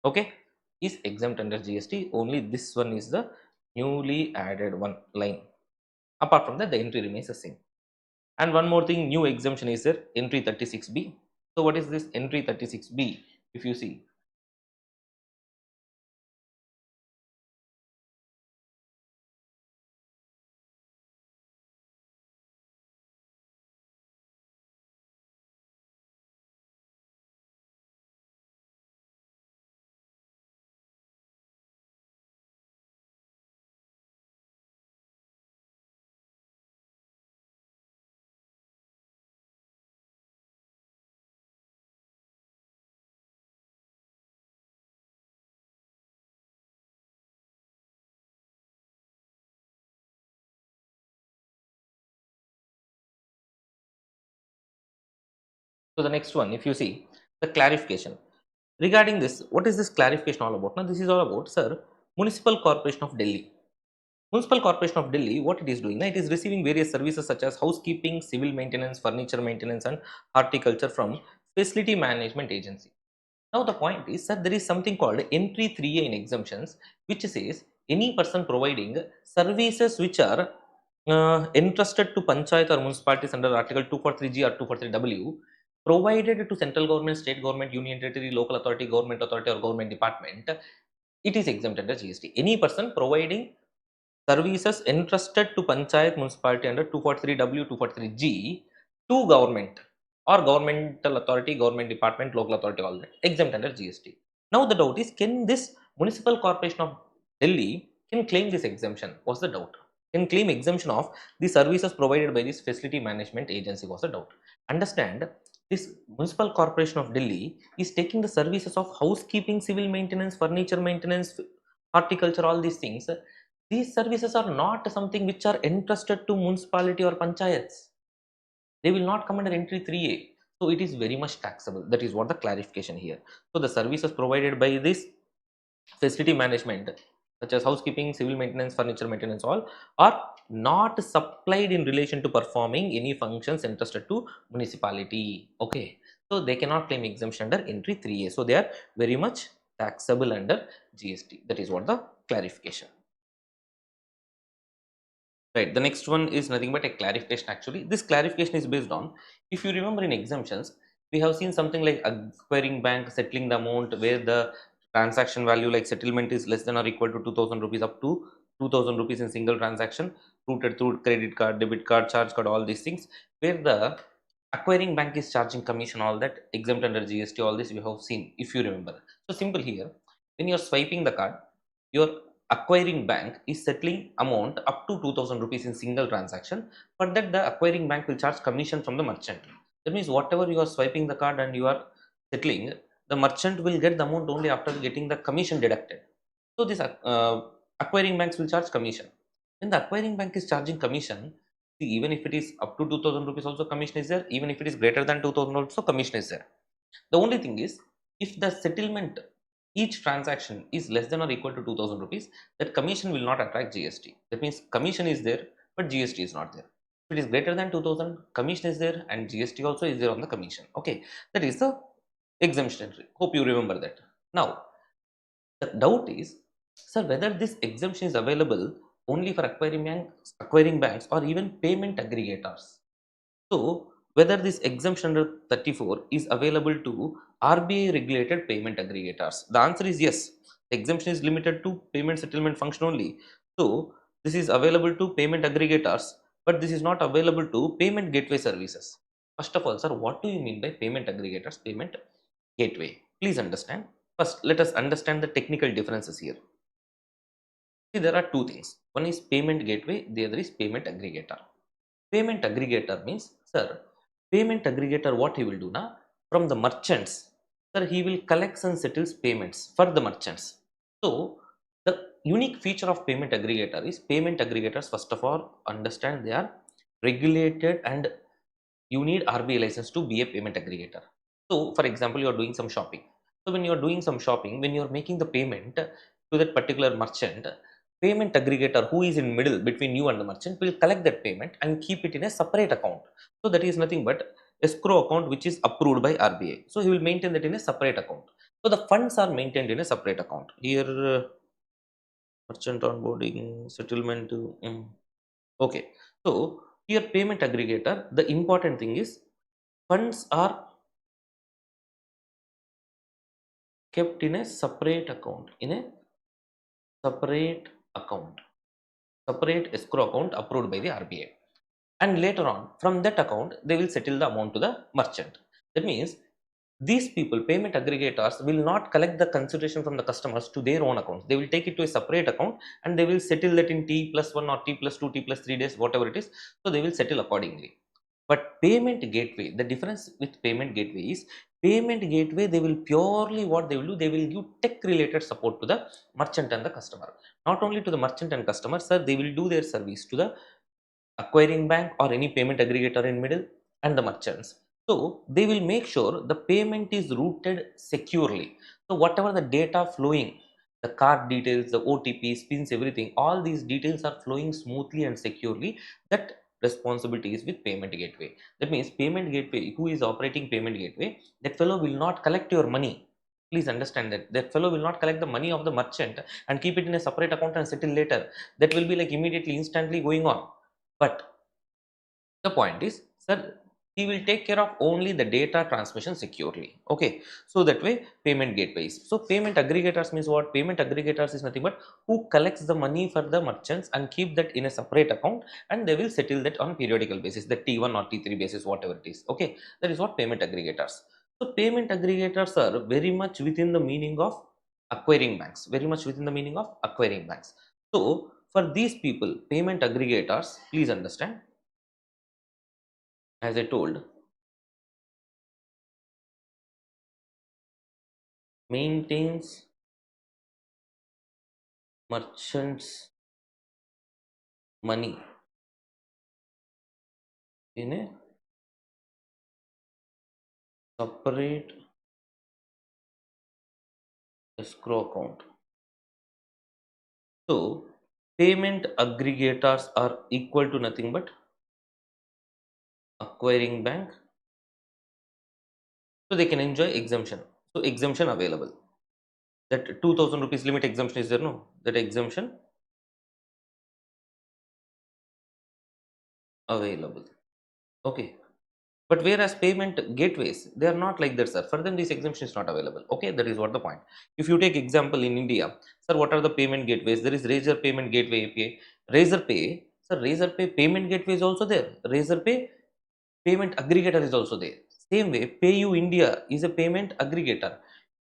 okay, is exempt under GST. Only this one is the newly added one line. Apart from that, the entry remains the same. And one more thing, new exemption is there, entry 36B. So what is this entry 36B? If you see, So the next one, if you see the clarification regarding this, what is this clarification all about? Now this is all about, sir, Municipal Corporation of Delhi. Municipal Corporation of Delhi, what it is doing? Now, it is receiving various services such as housekeeping, civil maintenance, furniture maintenance, and horticulture from Facility Management Agency. Now, the point is that there is something called Entry 3A in exemptions, which says any person providing services which are entrusted to panchayat or municipalities under Article 243G or 243W, provided to central government, state government, union territory, local authority, government authority, or government department, it is exempt under GST. Any person providing services entrusted to panchayat municipality under 243W, 243G to government or governmental authority, government department, local authority, all that exempt under GST. Now the doubt is, can this Municipal Corporation of Delhi can claim this exemption? Was the doubt. Can claim exemption of the services provided by this facility management agency? Was the doubt. Understand, this Municipal Corporation of Delhi is taking the services of housekeeping, civil maintenance, furniture maintenance, horticulture, all these things. These services are not something which are entrusted to municipality or panchayats. They will not come under entry 3A. So it is very much taxable. That is what the clarification here. So the services provided by this facility management, such as housekeeping, civil maintenance, furniture maintenance, all are not supplied in relation to performing any functions entrusted to municipality. Okay. So they cannot claim exemption under entry 3A. So they are very much taxable under GST. That is what the clarification. Right. The next one is nothing but a clarification actually. This clarification is based on, if you remember in exemptions, we have seen something like acquiring bank settling the amount where the transaction value like settlement is less than or equal to 2000 rupees up to 2000 rupees in single transaction routed through credit card, debit card, charge card, all these things, where the acquiring bank is charging commission, all that exempt under GST, all this you have seen if you remember. So simple here, when you are swiping the card, your acquiring bank is settling amount up to 2000 rupees in single transaction. For that, the acquiring bank will charge commission from the merchant. That means whatever you are swiping the card and you are settling, the merchant will get the amount only after getting the commission deducted. So this acquiring banks will charge commission. When the acquiring bank is charging commission, see, even if it is up to 2000 rupees also commission is there, even if it is greater than 2000 also commission is there. The only thing is, if the settlement each transaction is less than or equal to 2000 rupees, that commission will not attract GST. That means commission is there, but GST is not there. If it is greater than 2000, commission is there and GST also is there on the commission. Okay, that is the exemption entry. Hope you remember that. Now, the doubt is, sir, whether this exemption is available only for acquiring banks or even payment aggregators. So, whether this exemption under 34 is available to RBI regulated payment aggregators? The answer is yes. The exemption is limited to payment settlement function only. So, this is available to payment aggregators, but this is not available to payment gateway services. First of all, sir, what do you mean by payment aggregators, payment gateway? Please understand. First, let us understand the technical differences here. See, there are two things. One is payment gateway, the other is payment aggregator. Payment aggregator means, sir, payment aggregator, what he will do now? From the merchants, sir, he will collect and settles payments for the merchants. So, the unique feature of payment aggregator is, payment aggregators, first of all, understand they are regulated and you need RBI license to be a payment aggregator. So, for example, you are doing some shopping. So, when you are doing some shopping, when you are making the payment to that particular merchant, payment aggregator who is in middle between you and the merchant will collect that payment and keep it in a separate account. So, that is nothing but escrow account which is approved by RBI. So, he will maintain that in a separate account. So, the funds are maintained in a separate account. Here, merchant onboarding, settlement. Okay. So, here payment aggregator, the important thing is funds are kept in a separate account, in a separate account, separate escrow account approved by the RBI. And later on, from that account, they will settle the amount to the merchant. That means these people, payment aggregators, will not collect the consideration from the customers to their own accounts. They will take it to a separate account and they will settle that in T plus 1 or T plus 2, T plus 3 days, whatever it is. So they will settle accordingly. But payment gateway, the difference with payment gateway is, payment gateway, they will purely, what they will do, they will give tech related support to the merchant and the customer. Not only to the merchant and customer, sir, they will do their service to the acquiring bank or any payment aggregator in middle and the merchants. So they will make sure the payment is routed securely. So whatever the data flowing, the card details, the OTP, pins, everything, all these details are flowing smoothly and securely. That responsibility is with payment gateway. That means payment gateway, who is operating payment gateway, that fellow will not collect your money. Please understand that that fellow will not collect the money of the merchant and keep it in a separate account and settle later. That will be like immediately, instantly going on. But the point is, sir, he will take care of only the data transmission securely. Okay, so that way payment gateways. So payment aggregators means what? Payment aggregators is nothing but who collects the money for the merchants and keep that in a separate account, and they will settle that on periodical basis, the T1 or T3 basis, whatever it is. Okay, that is what payment aggregators. So payment aggregators are very much within the meaning of acquiring banks, very much within the meaning of acquiring banks. So for these people, payment aggregators, please understand, as I told, maintains merchants money in a separate escrow account. So payment aggregators are equal to nothing but acquiring bank, so they can enjoy exemption. So exemption available, that 2000 rupees limit exemption is there, no, that exemption available. Okay, but whereas payment gateways, they are not like that, sir. For them this exemption is not available. Okay, that is what the point. If you take example in India, sir, what are the payment gateways? There is Razor payment gateway API, Razor Pay. Sir, Razor Pay payment gateway is also there. Razor Pay payment aggregator is also there. Same way, PayU India is a payment aggregator.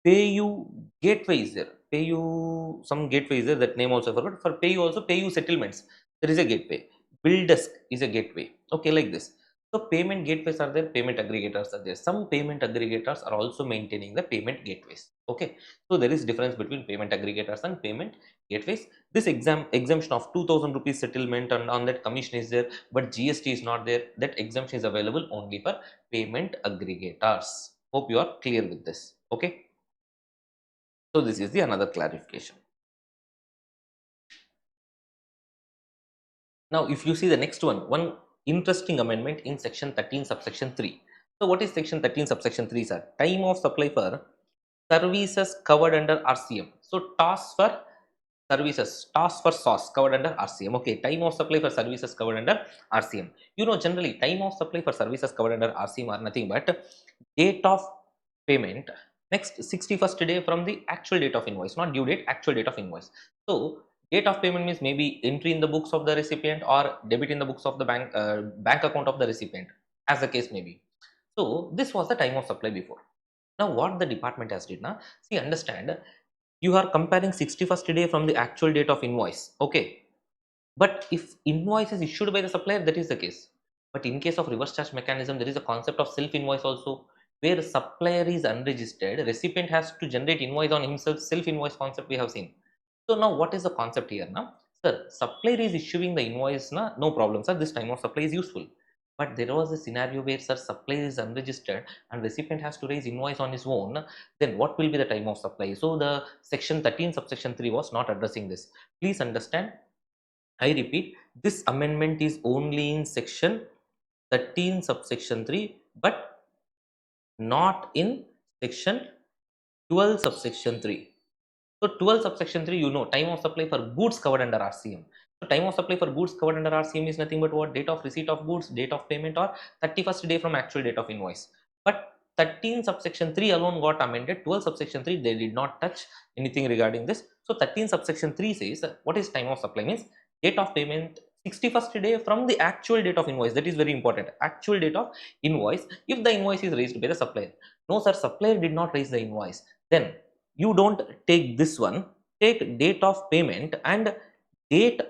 PayU gateway is there. PayU, some gateway is there, that name also I forgot. For PayU also, PayU settlements, there is a gateway. BillDesk is a gateway. Okay, like this. So payment gateways are there, payment aggregators are there. Some payment aggregators are also maintaining the payment gateways. Okay, so there is difference between payment aggregators and payment gateways. This exemption of 2000 rupees settlement and on that commission is there, but GST is not there. That exemption is available only for payment aggregators. Hope you are clear with this. Okay, so this is the another clarification. Now, if you see the next one interesting amendment in section 13 subsection 3. So what is section 13 subsection 3, sir? Time of supply for services covered under RCM. So tasks for services, tasks for sauce covered under RCM. Okay, time of supply for services covered under RCM. You know, generally time of supply for services covered under RCM are nothing but date of payment next 61st day from the actual date of invoice, not due date, actual date of invoice. So date of payment means maybe entry in the books of the recipient or debit in the books of the bank account of the recipient, as the case may be. So this was the time of supply before. Now what the department has did now, see, understand, you are comparing 61st day from the actual date of invoice. Okay, but if invoice is issued by the supplier, that is the case. But in case of reverse charge mechanism, there is a concept of self invoice also, where supplier is unregistered, recipient has to generate invoice on himself. Self invoice concept we have seen. So now what is the concept here now? Sir, supplier is issuing the invoice, na, no problem, sir. This time of supply is useful. But there was a scenario where, sir, supplier is unregistered and recipient has to raise invoice on his own. Then what will be the time of supply? So the section 13 subsection 3 was not addressing this. Please understand, I repeat, this amendment is only in section 13 subsection 3, but not in section 12 subsection 3. So 12 subsection 3, you know, time of supply for goods covered under RCM. So time of supply for goods covered under RCM is nothing but what? Date of receipt of goods, date of payment, or 31st day from actual date of invoice. But 13 subsection 3 alone got amended. 12 subsection 3, they did not touch anything regarding this. So 13 subsection 3 says, what is time of supply means? Date of payment 61st day from the actual date of invoice. That is very important. Actual date of invoice, if the invoice is raised by the supplier. No, sir, supplier did not raise the invoice. Then you don't take this one, take date of payment and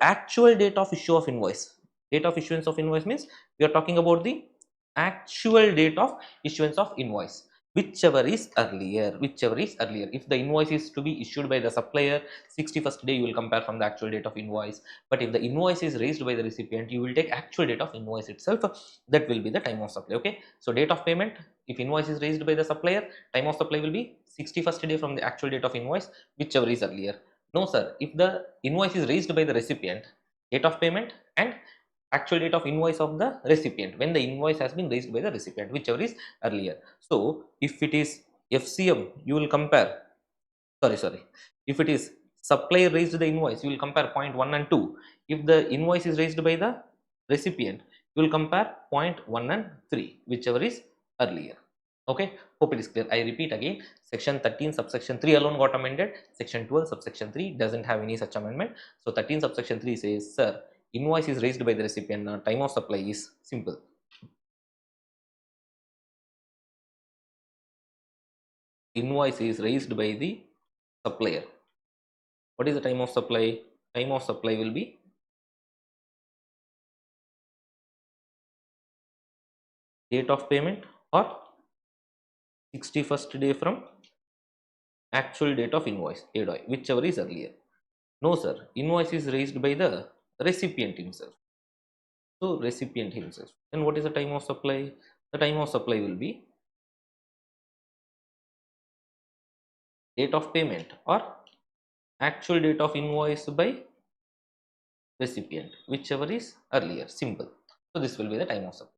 actual date of issue of invoice. Date of issuance of invoice means we are talking about the actual date of issuance of invoice. whichever is earlier. If the invoice is to be issued by the supplier 61st day, you will compare from the actual date of invoice. But if the invoice is raised by the recipient, you will take actual date of invoice itself. That will be the time of supply. Okay, so date of payment, if invoice is raised by the supplier, time of supply will be 61st day from the actual date of invoice, whichever is earlier. No sir, if the invoice is raised by the recipient, date of payment and actual date of invoice of the recipient when the invoice has been raised by the recipient, whichever is earlier. So if it is FCM, you will compare, sorry, if it is supplier raised the invoice, you will compare point 1 and 2. If the invoice is raised by the recipient, you will compare point 1 and 3, whichever is earlier. Okay, hope it is clear. I repeat again, section 13 subsection 3 alone got amended, section 12 subsection 3 doesn't have any such amendment. So 13 subsection 3 says, sir, invoice is raised by the recipient, now time of supply is simple. Invoice is raised by the supplier. What is the time of supply? Time of supply will be date of payment or 61st day from actual date of invoice, ADOI, whichever is earlier. No sir, invoice is raised by the recipient himself. So recipient himself. Then what is the time of supply? The time of supply will be date of payment or actual date of invoice by recipient, whichever is earlier. Simple. So this will be the time of supply.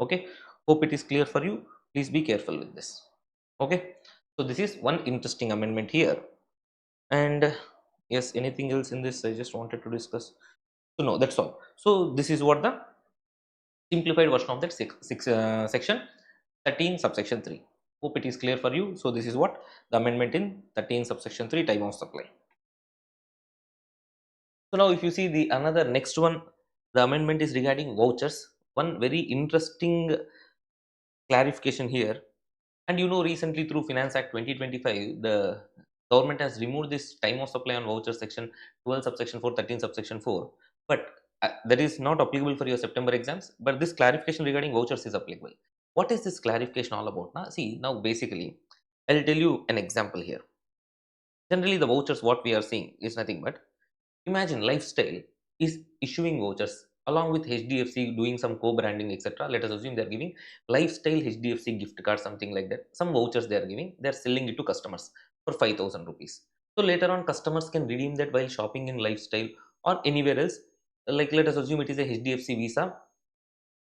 Okay, hope it is clear for you. Please be careful with this. Okay, so this is one interesting amendment here. And yes, anything else in this I just wanted to discuss? So no, that's all. So this is what the simplified version of that section 13 subsection 3. Hope it is clear for you. So this is what the amendment in 13 subsection 3, time of supply. So now if you see the another next one, the amendment is regarding vouchers. One very interesting clarification here. And you know, recently through Finance Act 2025, the government has removed this time of supply on voucher section 12 subsection 4, 13 subsection 4. But that is not applicable for your September exams. But this clarification regarding vouchers is applicable. What is this clarification all about? Now, see, now basically, I'll tell you an example here. Generally, the vouchers, what we are seeing is nothing but, imagine Lifestyle is issuing vouchers along with HDFC doing some co-branding, etc. Let us assume they are giving Lifestyle HDFC gift card, something like that. Some vouchers they are giving, they are selling it to customers for 5,000 rupees. So later on, customers can redeem that while shopping in Lifestyle or anywhere else. Like let us assume it is a HDFC Visa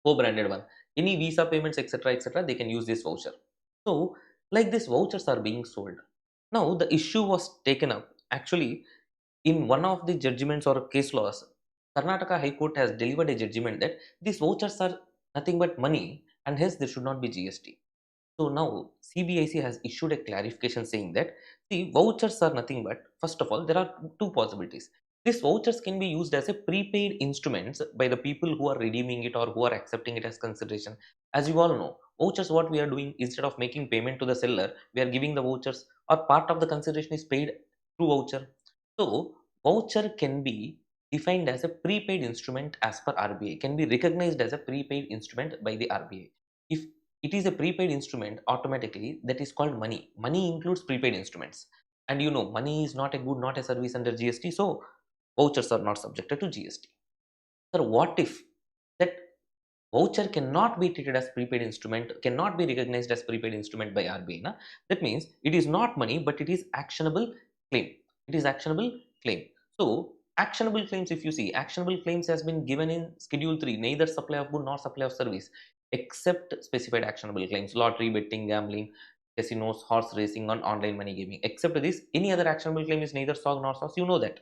co-branded one. Any Visa payments, etc., they can use this voucher. So, like these vouchers are being sold. Now, the issue was taken up. Actually, in one of the judgments or case laws, Karnataka High Court has delivered a judgment that these vouchers are nothing but money and hence there should not be GST. So now CBIC has issued a clarification saying that the vouchers are nothing but, first of all, there are two possibilities. These vouchers can be used as a prepaid instruments by the people who are redeeming it or who are accepting it as consideration. As you all know, vouchers, what we are doing, instead of making payment to the seller, we are giving the vouchers or part of the consideration is paid through voucher. So voucher can be defined as a prepaid instrument as per RBI, can be recognized as a prepaid instrument by the RBI. If it is a prepaid instrument, automatically that is called money. Money includes prepaid instruments. And you know, money is not a good, not a service under GST. So vouchers are not subjected to GST. Sir, what if that voucher cannot be treated as prepaid instrument, cannot be recognized as prepaid instrument by RBI? Na? That means it is not money, but it is actionable claim. It is actionable claim. So actionable claims, if you see, actionable claims has been given in Schedule 3, neither supply of good nor supply of service, except specified actionable claims, lottery, betting, gambling, casinos, horse racing, and online money gaming. Except this, any other actionable claim is neither SOG nor SOS. You know that.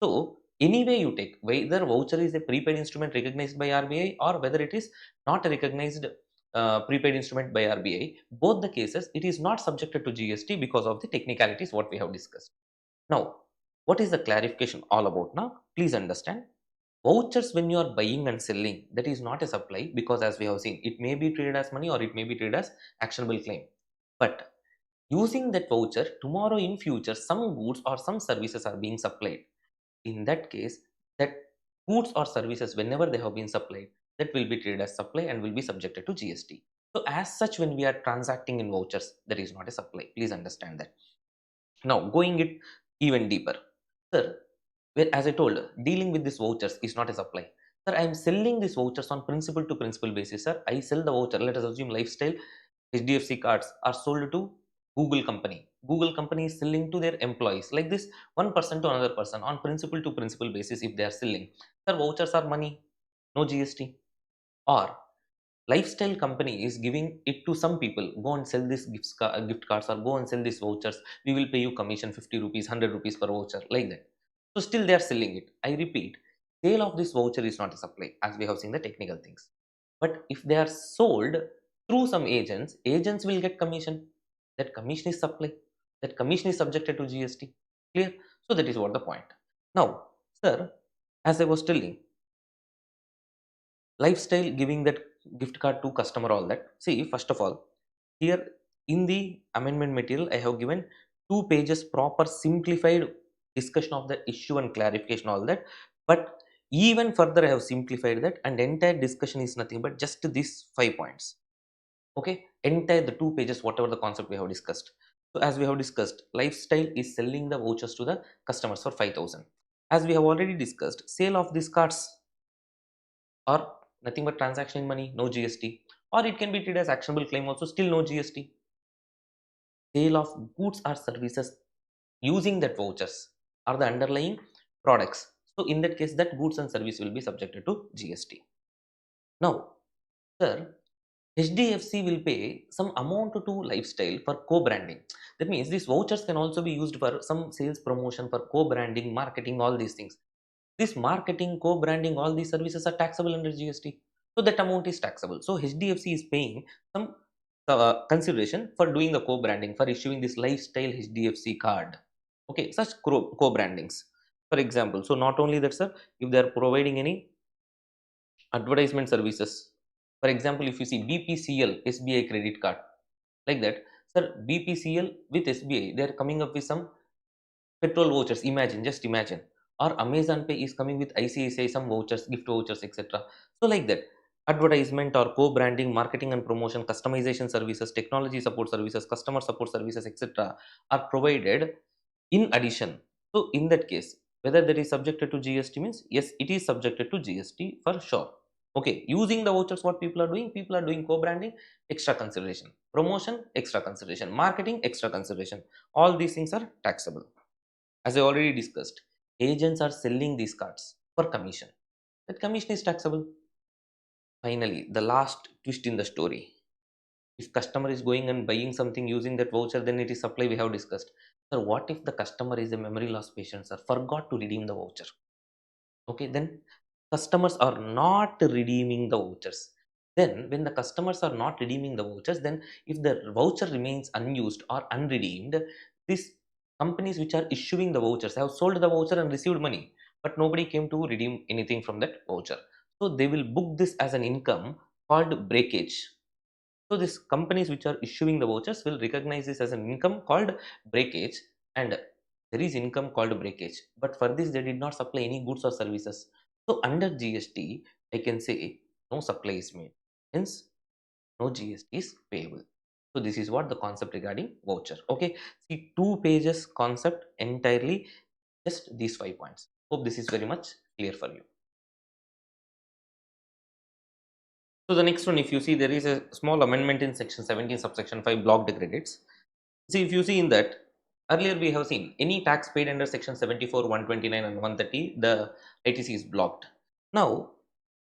So anyway you take, whether voucher is a prepaid instrument recognized by RBI or whether it is not a recognized prepaid instrument by RBI, both the cases it is not subjected to GST because of the technicalities what we have discussed. Now, what is the clarification all about now? Please understand. Vouchers, when you are buying and selling, that is not a supply because as we have seen, it may be treated as money or it may be treated as actionable claim. But using that voucher, tomorrow in future, some goods or some services are being supplied. In that case, that goods or services, whenever they have been supplied, that will be treated as supply and will be subjected to GST. So as such, when we are transacting in vouchers, there is not a supply. Please understand that. Now going it even deeper, sir, where as I told, dealing with these vouchers is not a supply. Sir, I am selling these vouchers on principal to principal basis. Sir, I sell the voucher. Let us assume lifestyle HDFC cards are sold to Google company. Google company is selling to their employees like this, one person to another person on principal to principal basis. If they are selling, sir, vouchers are money, no GST. Or lifestyle company is giving it to some people, go and sell this gift cards, or go and sell these vouchers, we will pay you commission 50 rupees, 100 rupees per voucher, like that. So still they are selling it. I repeat, sale of this voucher is not a supply, as we have seen the technical things. But if they are sold through some agents, agents will get commission. That commission is supply. That commission is subjected to GST. Clear? So that is what the point. Now, sir, as I was telling, lifestyle giving that gift card to customer, all that, see, first of all, here in the amendment material I have given 2 pages proper simplified discussion of the issue and clarification, all that. But even further I have simplified that, and entire discussion is nothing but just these 5 points. Okay, entire the 2 pages, whatever the concept we have discussed. So as we have discussed, lifestyle is selling the vouchers to the customers for 5,000. As we have already discussed, sale of these cards or nothing but transaction in money, no GST, or it can be treated as actionable claim also, still no GST. Sale of goods or services using that vouchers are the underlying products. So in that case, that goods and service will be subjected to GST. Now, sir, HDFC will pay some amount to lifestyle for co-branding. That means these vouchers can also be used for some sales promotion, for co-branding, marketing, all these things. This marketing, co-branding, all these services are taxable under GST. So that amount is taxable. So HDFC is paying some consideration for doing the co-branding, for issuing this lifestyle HDFC card. Okay, such co-brandings. For example, so not only that, sir, if they are providing any advertisement services, for example, if you see BPCL, SBI credit card, like that, sir, BPCL with SBI, they are coming up with some petrol vouchers, imagine, just imagine. Or Amazon Pay is coming with ICAI some vouchers, gift vouchers, etc. So like that, advertisement or co-branding, marketing and promotion, customization services, technology support services, customer support services, etc. are provided in addition. So in that case, whether that is subjected to GST means, yes, it is subjected to GST for sure. Okay, using the vouchers, what people are doing co-branding, extra consideration, promotion, extra consideration, marketing, extra consideration. All these things are taxable. As I already discussed, agents are selling these cards for commission. That commission is taxable. Finally, the last twist in the story. If customer is going and buying something using that voucher, then it is supply, we have discussed. Sir, what if the customer is a memory loss patient, sir, forgot to redeem the voucher? Okay, then customers are not redeeming the vouchers. Then when the customers are not redeeming the vouchers, then if the voucher remains unused or unredeemed, these companies which are issuing the vouchers have sold the voucher and received money, but nobody came to redeem anything from that voucher. So they will book this as an income called breakage. So these companies which are issuing the vouchers will recognize this as an income called breakage, and there is income called breakage. But for this, they did not supply any goods or services. So under GST, I can say no supply is made. Hence, no GST is payable. So this is what the concept regarding voucher. Okay, see, 2 pages concept entirely, just these 5 points. Hope this is very much clear for you. So the next one, if you see, there is a small amendment in section 17 subsection 5 blocked credits. See, if you see in that, earlier we have seen any tax paid under section 74, 129 and 130, the ITC is blocked. Now,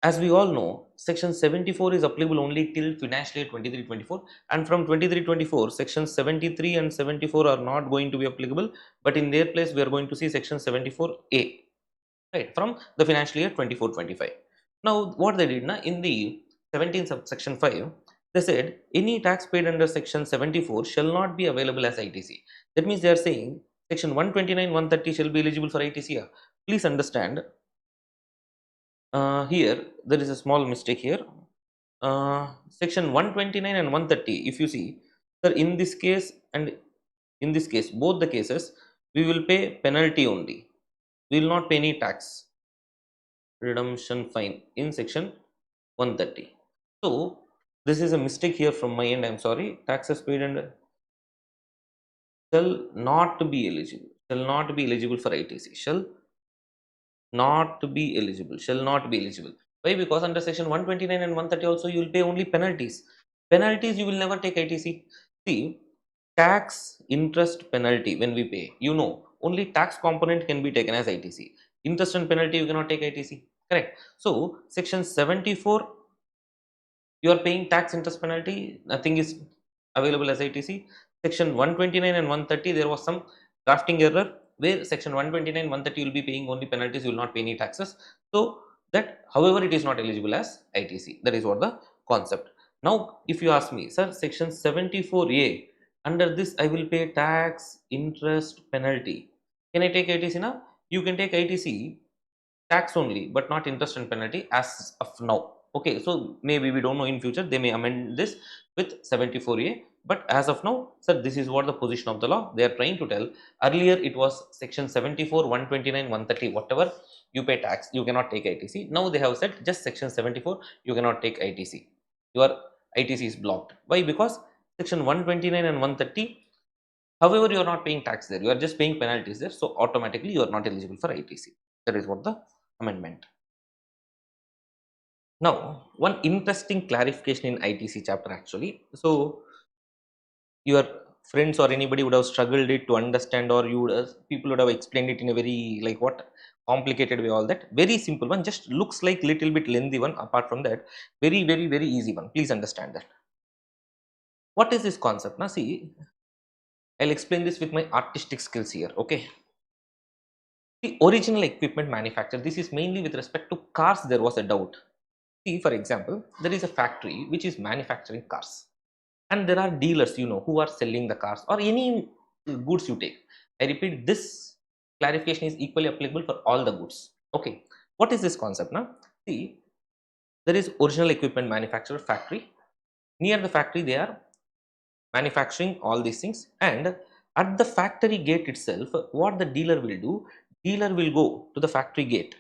as we all know, section 74 is applicable only till financial year 23-24, and from 23-24, section 73 and 74 are not going to be applicable, but in their place we are going to see section 74A, right, from the financial year 24-25. Now what they did na, in the 17 subsection 5, they said any tax paid under section 74 shall not be available as ITC. That means they are saying section 129, 130 shall be eligible for ITC. Yeah. Please understand, here there is a small mistake here. Section 129 and 130, if you see, sir, in this case and in this case, both the cases, we will pay penalty only. We will not pay any tax redemption fine in section 130. So This is a mistake here from my end. I'm sorry. Taxes paid and shall not be eligible. Shall not be eligible for ITC. Shall not be eligible. Shall not be eligible. Why? Because under section 129 and 130 also you will pay only penalties. Penalties you will never take ITC. See, tax interest penalty when we pay, only tax component can be taken as ITC. Interest and penalty you cannot take ITC. Correct. So section 74 you are paying tax interest penalty, nothing is available as ITC. Section 129 and 130 there was some drafting error where section 129 130 you will be paying only penalties, you will not pay any taxes. So that however it is not eligible as ITC. That is what the concept. Now if you ask me, sir, section 74A, under this I will pay tax interest penalty, can I take ITC now? You can take ITC tax only but not interest and penalty as of now. Okay, so maybe we don't know, in future they may amend this with 74A, but as of now, sir, this is what the position of the law they are trying to tell. Earlier it was section 74, 129, 130, whatever you pay tax you cannot take ITC. Now they have said just section 74 you cannot take ITC, your ITC is blocked. Why? Because section 129 and 130, however you are not paying tax there, you are just paying penalties there, so automatically you are not eligible for ITC. That is what the amendment. Now, one interesting clarification in ITC chapter actually. So, your friends or anybody would have struggled it to understand, or you would people would have explained it in a very like what complicated way. All that very simple one, just looks like little bit lengthy one. Apart from that, very easy one. Please understand that. What is this concept? Now, see, I'll explain this with my artistic skills here. Okay, the original equipment manufacturer. This is mainly with respect to cars. There was a doubt. See, for example, there is a factory which is manufacturing cars, and there are dealers, who are selling the cars or any goods you take. I repeat, this clarification is equally applicable for all the goods. Okay, what is this concept now? See, there is original equipment manufacturer factory. Near the factory, they are manufacturing all these things, and at the factory gate itself, what the dealer will do, dealer will go to the factory gate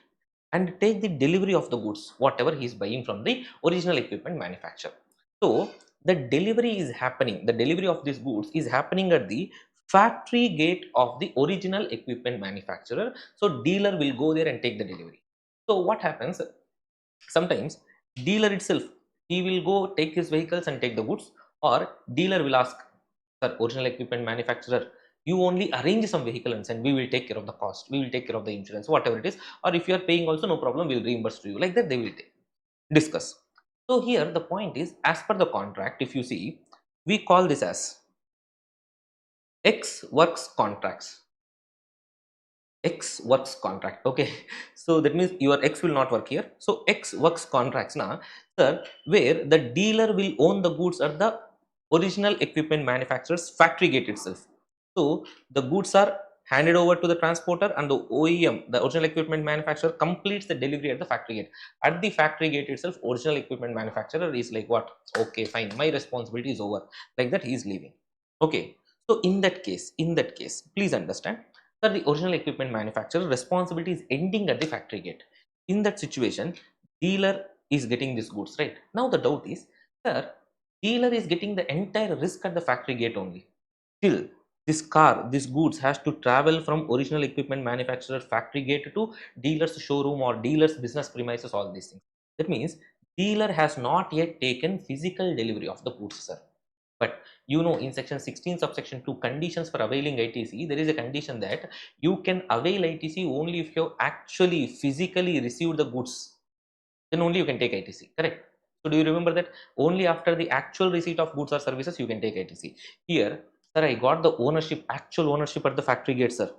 and take the delivery of the goods whatever he is buying from the original equipment manufacturer. So the delivery is happening, the delivery of these goods is happening at the factory gate of the original equipment manufacturer. So dealer will go there and take the delivery. So what happens, sometimes dealer itself, he will go take his vehicles and take the goods, or dealer will ask, sir, original equipment manufacturer, you only arrange some vehicle and send, we will take care of the cost, we will take care of the insurance, whatever it is, or if you are paying also, no problem, we will reimburse to you. Like that they will discuss. So here the point is, as per the contract, if you see, we call this as X works contracts. X works contract. Okay, so that means your X will not work here. So X works contracts now, sir, where the dealer will own the goods at the original equipment manufacturer's factory gate itself. So the goods are handed over to the transporter, and the OEM, the original equipment manufacturer, completes the delivery at the factory gate. At the factory gate itself, original equipment manufacturer is like, what? Okay, fine, my responsibility is over. Like that, he is leaving. Okay, so in that case, please understand that the original equipment manufacturer responsibility is ending at the factory gate. In that situation, dealer is getting these goods, right? Now the doubt is, sir, dealer is getting the entire risk at the factory gate only. Still, this car, this goods has to travel from original equipment manufacturer factory gate to dealer's showroom or dealer's business premises, all these things. That means dealer has not yet taken physical delivery of the goods, sir. But in section 16 subsection 2, conditions for availing ITC, there is a condition that you can avail ITC only if you have actually physically received the goods. Then only you can take ITC. Correct? So do you remember that only after the actual receipt of goods or services you can take ITC? Here, sir, I got the ownership, actual ownership at the factory gate, sir.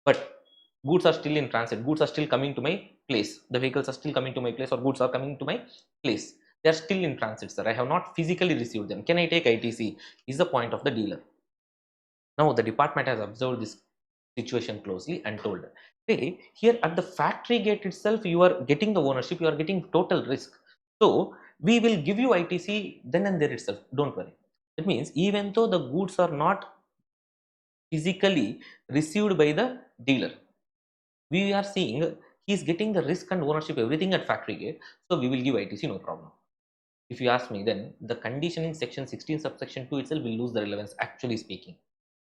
But goods are still in transit. Goods are still coming to my place. The vehicles are still coming to my place, or goods are coming to my place. They are still in transit, sir. I have not physically received them. Can I take ITC? Is the point of the dealer. Now the department has observed this situation closely and told, hey, here at the factory gate itself, you are getting the ownership, you are getting total risk. So we will give you ITC then and there itself. Don't worry. That means even though the goods are not physically received by the dealer, we are seeing he is getting the risk and ownership everything at factory gate, so we will give ITC, no problem. if you ask me, then the condition in section 16 subsection 2 itself will lose the relevance, actually speaking.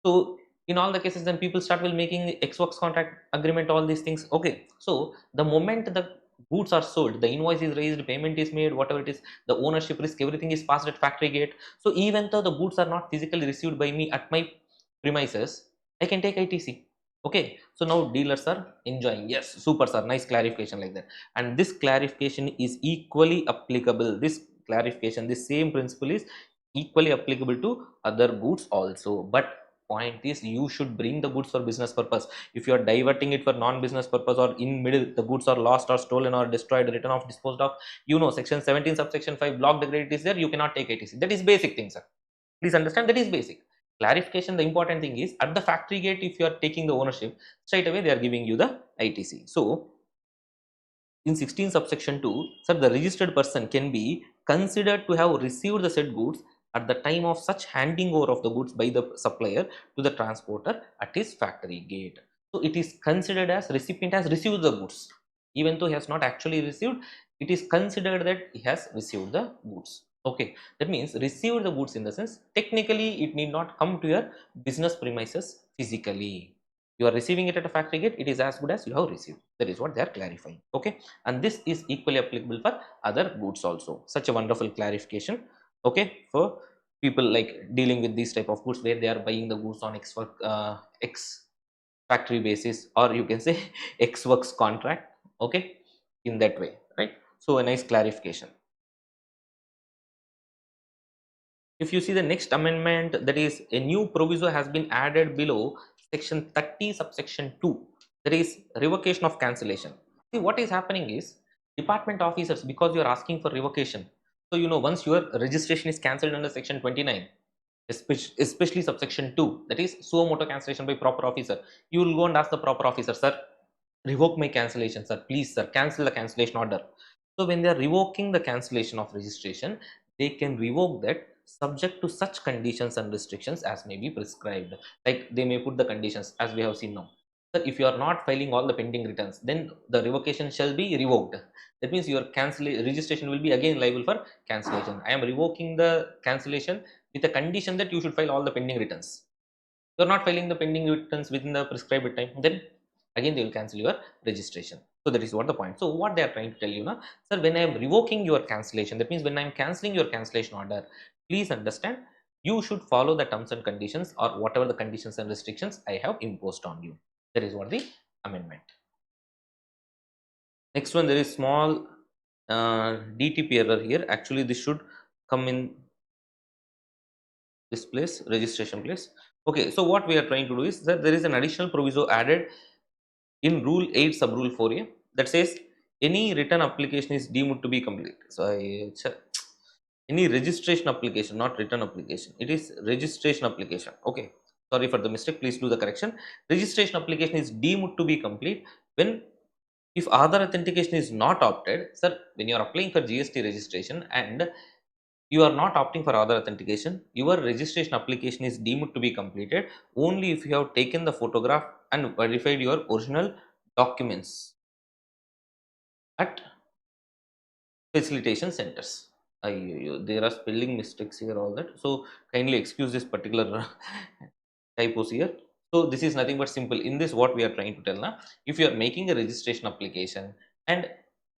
So in all the cases, then people start will making ex works contract agreement, all these things. Okay, so the moment the goods are sold, the invoice is raised, payment is made, whatever it is, the ownership risk, everything is passed at factory gate. So even though the goods are not physically received by me at my premises, I can take ITC. Okay, so now dealers are enjoying. Yes, super sir, nice clarification like that. And this clarification is equally applicable. This clarification, this same principle is equally applicable to other goods also. But point is, you should bring the goods for business purpose. If you are diverting it for non-business purpose, or in middle the goods are lost or stolen or destroyed, written off, disposed of, section 17 subsection 5 block the credit is there, you cannot take ITC. That is basic thing, sir. Please understand, that is basic clarification. The important thing is, at the factory gate, if you are taking the ownership, straight away they are giving you the ITC. So in 16 subsection 2, sir, the registered person can be considered to have received the said goods at the time of such handing over of the goods by the supplier to the transporter at his factory gate. So it is considered as recipient has received the goods. Even though he has not actually received, it is considered that he has received the goods. Okay, that means received the goods in the sense, technically it need not come to your business premises physically. You are receiving it at a factory gate, it is as good as you have received. That is what they are clarifying. Okay, and this is equally applicable for other goods also. Such a wonderful clarification, okay, for people like dealing with these type of goods, where they are buying the goods on X factory basis, or you can say X works contract. Okay, in that way, right? So a nice clarification. If you see the next amendment, that is a new proviso has been added below section 30 subsection 2, that is revocation of cancellation. See, what is happening is, department officers, because you are asking for revocation, so once your registration is cancelled under section 29, especially subsection 2, that is suo motu cancellation by proper officer, you will go and ask the proper officer, sir, revoke my cancellation, sir, please sir, cancel the cancellation order. So when they are revoking the cancellation of registration, they can revoke that subject to such conditions and restrictions as may be prescribed. Like they may put the conditions as we have seen now. Sir, if you are not filing all the pending returns, then the revocation shall be revoked. That means your registration will be again liable for cancellation. I am revoking the cancellation with a condition that you should file all the pending returns. You are not filing the pending returns within the prescribed time, then again they will cancel your registration. So that is what the point. So what they are trying to tell you now, sir, when I am revoking your cancellation, that means when I am cancelling your cancellation order, please understand, you should follow the terms and conditions, or whatever the conditions and restrictions I have imposed on you. That is what the amendment. Next one, there is small DTP error here. Actually, this should come in this place, registration place. Okay, so what we are trying to do is that there is an additional proviso added in rule 8 sub rule 4a, that says any return application is deemed to be complete. So any registration application, not return application, it is registration application. Okay, sorry for the mistake, please do the correction. Registration application is deemed to be complete when, if Aadhaar authentication is not opted. Sir, when you are applying for GST registration and you are not opting for Aadhaar authentication, your registration application is deemed to be completed only if you have taken the photograph and verified your original documents at facilitation centers. There are spelling mistakes here, all that. So kindly excuse this particular typos here. So this is nothing but simple. In this, what we are trying to tell now, if you are making a registration application, and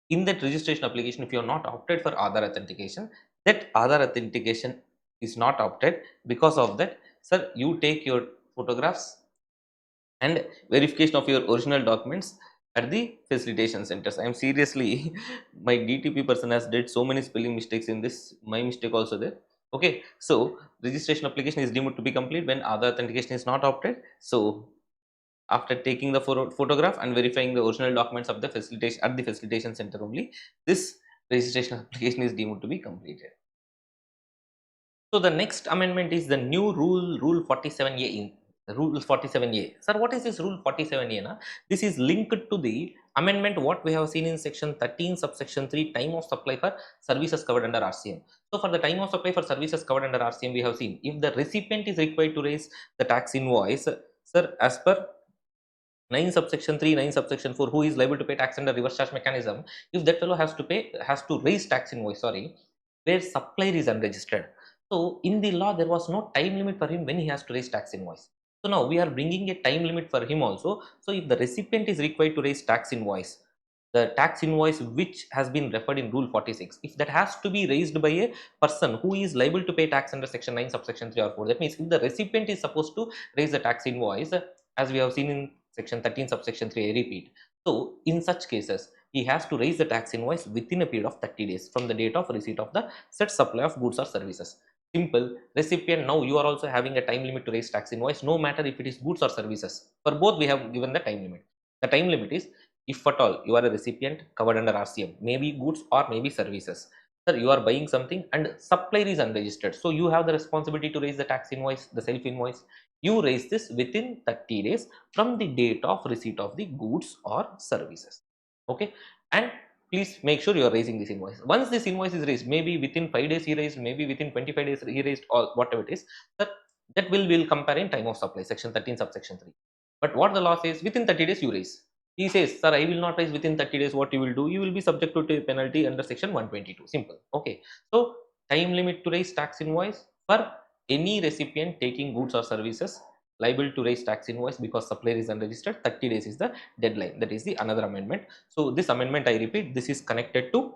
in that registration application, if you are not opted for Aadhaar authentication, that Aadhaar authentication is not opted. Because of that, sir, you take your photographs and verification of your original documents at the facilitation centers. I am seriously, my DTP person has did so many spelling mistakes in this. My mistake also there. Okay, so registration application is deemed to be complete when Aadhaar authentication is not opted. So after taking the photograph and verifying the original documents of the facilitation at the facilitation center only, this registration application is deemed to be completed. So the next amendment is the new rule 47A in rule 47A. Sir, what is this rule 47A? Na? This is linked to the amendment what we have seen in section 13 subsection 3, time of supply for services covered under RCM. So for the time of supply for services covered under RCM, we have seen, if the recipient is required to raise the tax invoice, sir, as per 9 subsection 3, 9 subsection 4, who is liable to pay tax under reverse charge mechanism, if that fellow has to raise tax invoice, sorry, where supplier is unregistered. So in the law, there was no time limit for him when he has to raise tax invoice. So now we are bringing a time limit for him also. So if the recipient is required to raise tax invoice, the tax invoice which has been referred in Rule 46, if that has to be raised by a person who is liable to pay tax under Section 9, subsection 3 or 4, that means if the recipient is supposed to raise the tax invoice, as we have seen in Section 13, subsection 3, I repeat. So in such cases, he has to raise the tax invoice within a period of 30 days from the date of receipt of the said supply of goods or services. Simple. Recipient, now you are also having a time limit to raise tax invoice, no matter if it is goods or services. For both, we have given the time limit. The time limit is, if at all you are a recipient covered under RCM, maybe goods or maybe services. Sir, you are buying something and supplier is unregistered. So you have the responsibility to raise the tax invoice, the self invoice. You raise this within 30 days from the date of receipt of the goods or services. Okay. And please make sure you are raising this invoice. Once this invoice is raised, maybe within 5 days he raised, maybe within 25 days he raised, or whatever it is, that will compare in time of supply, section 13, subsection 3. But what the law says, within 30 days you raise. He says, sir, I will not raise within 30 days. What you will do? You will be subject to a penalty under section 122. Simple. Okay. So, time limit to raise tax invoice for any recipient taking goods or services liable to raise tax invoice because supplier is unregistered. 30 days is the deadline. That is the another amendment. So, this amendment, I repeat, this is connected to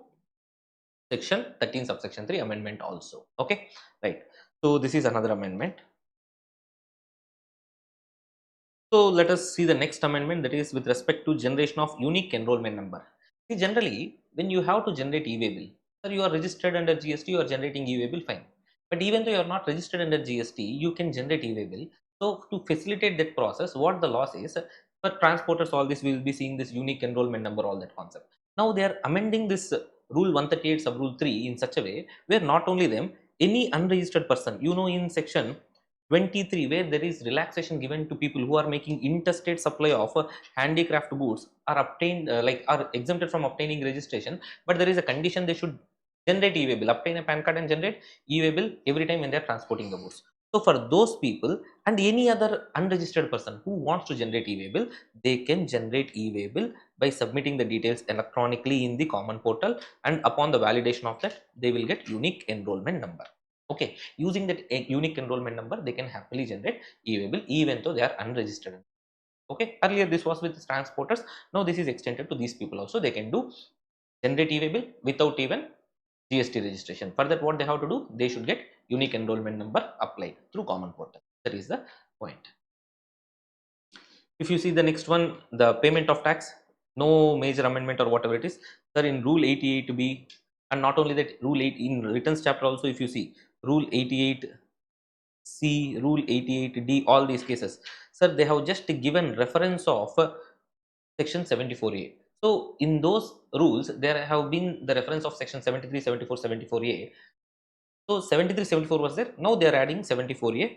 section 13, subsection 3 amendment also. Okay. Right. So, this is another amendment. So let us see the next amendment, that is with respect to generation of unique enrollment number. See, generally, when you have to generate e-way bill, sir, you are registered under GST, you are generating e-way bill, fine. But even though you are not registered under GST, you can generate e-way bill. So to facilitate that process, what the law says, for transporters, all this we will be seeing this unique enrollment number, all that concept. Now they are amending this Rule 138 sub Rule 3 in such a way where not only them, any unregistered person, in section 23, where there is relaxation given to people who are making interstate supply of handicraft goods, are obtained are exempted from obtaining registration, but there is a condition, they should generate e-way bill, obtain a PAN card and generate e-way bill every time when they are transporting the goods. So for those people and any other unregistered person who wants to generate e-way bill, they can generate e-way bill by submitting the details electronically in the common portal, and upon the validation of that, they will get unique enrollment number. Okay, using that unique enrollment number, they can happily generate e-way bill even though they are unregistered. Okay, earlier this was with transporters, now this is extended to these people also. They can do generate e-way bill without even GST registration. For that, what they have to do, they should get unique enrollment number applied through common portal. That is the point. If you see the next one, the payment of tax, no major amendment or whatever it is. Sir, in Rule 88B, and not only that, Rule 8 in returns chapter also, if you see Rule 88C, Rule 88D, all these cases, sir, they have just given reference of Section 74A. So in those rules, there have been the reference of Section 73, 74, 74A. So 73, 74 was there. Now they are adding 74A.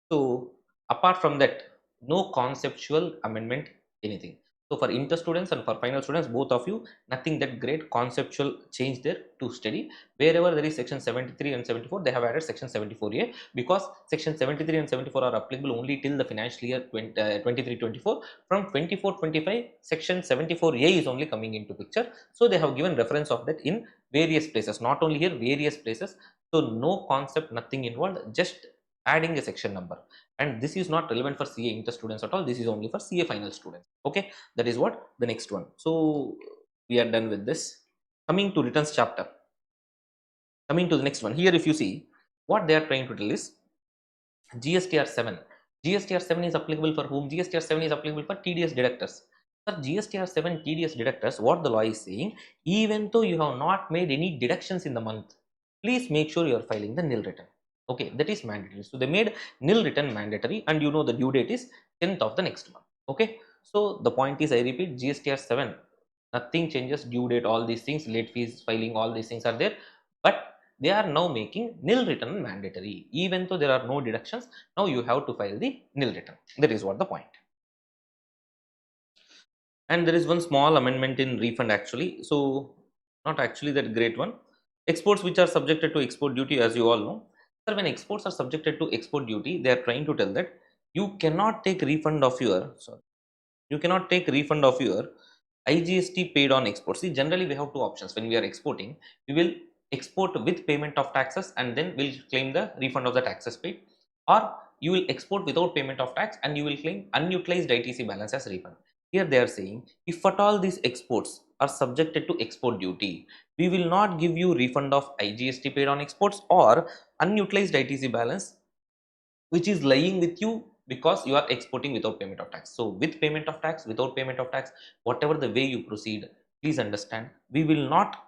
So apart from that, no conceptual amendment, anything. So for inter students and for final students, both of you, nothing that great conceptual change there to study. Wherever there is section 73 and 74, they have added section 74A, because section 73 and 74 are applicable only till the financial year 23-24. From 24-25, section 74A is only coming into picture. So they have given reference of that in various places, not only here, various places. So no concept, nothing involved, just adding a section number. And this is not relevant for CA inter students at all. This is only for CA final students. Okay, that is what the next one. So we are done with this. Coming to returns chapter. Coming to the next one. Here, if you see, what they are trying to tell is GSTR 7. GSTR 7 is applicable for whom? GSTR 7 is applicable for TDS deductors. For GSTR 7 TDS deductors, what the law is saying, even though you have not made any deductions in the month, please make sure you are filing the nil return. Okay, that is mandatory. So they made nil return mandatory, and the due date is 10th of the next month. Okay, so the point is, I repeat, GSTR 7, nothing changes, due date, all these things, late fees, filing, all these things are there, but they are now making nil return mandatory. Even though there are no deductions, now you have to file the nil return. That is what the point. And there is one small amendment in refund actually. So not actually that great one. Exports which are subjected to export duty, as you all know. Sir, when exports are subjected to export duty, they are trying to tell that you cannot take refund of your, you cannot take refund of your IGST paid on exports. See, generally we have two options when we are exporting. We will export with payment of taxes and then will claim the refund of the taxes paid, or you will export without payment of tax and you will claim unutilized ITC balance as refund. Here they are saying if at all these exports are subjected to export duty, we will not give you refund of IGST paid on exports or unutilized ITC balance which is lying with you because you are exporting without payment of tax. So with payment of tax, without payment of tax, whatever the way you proceed, please understand we will not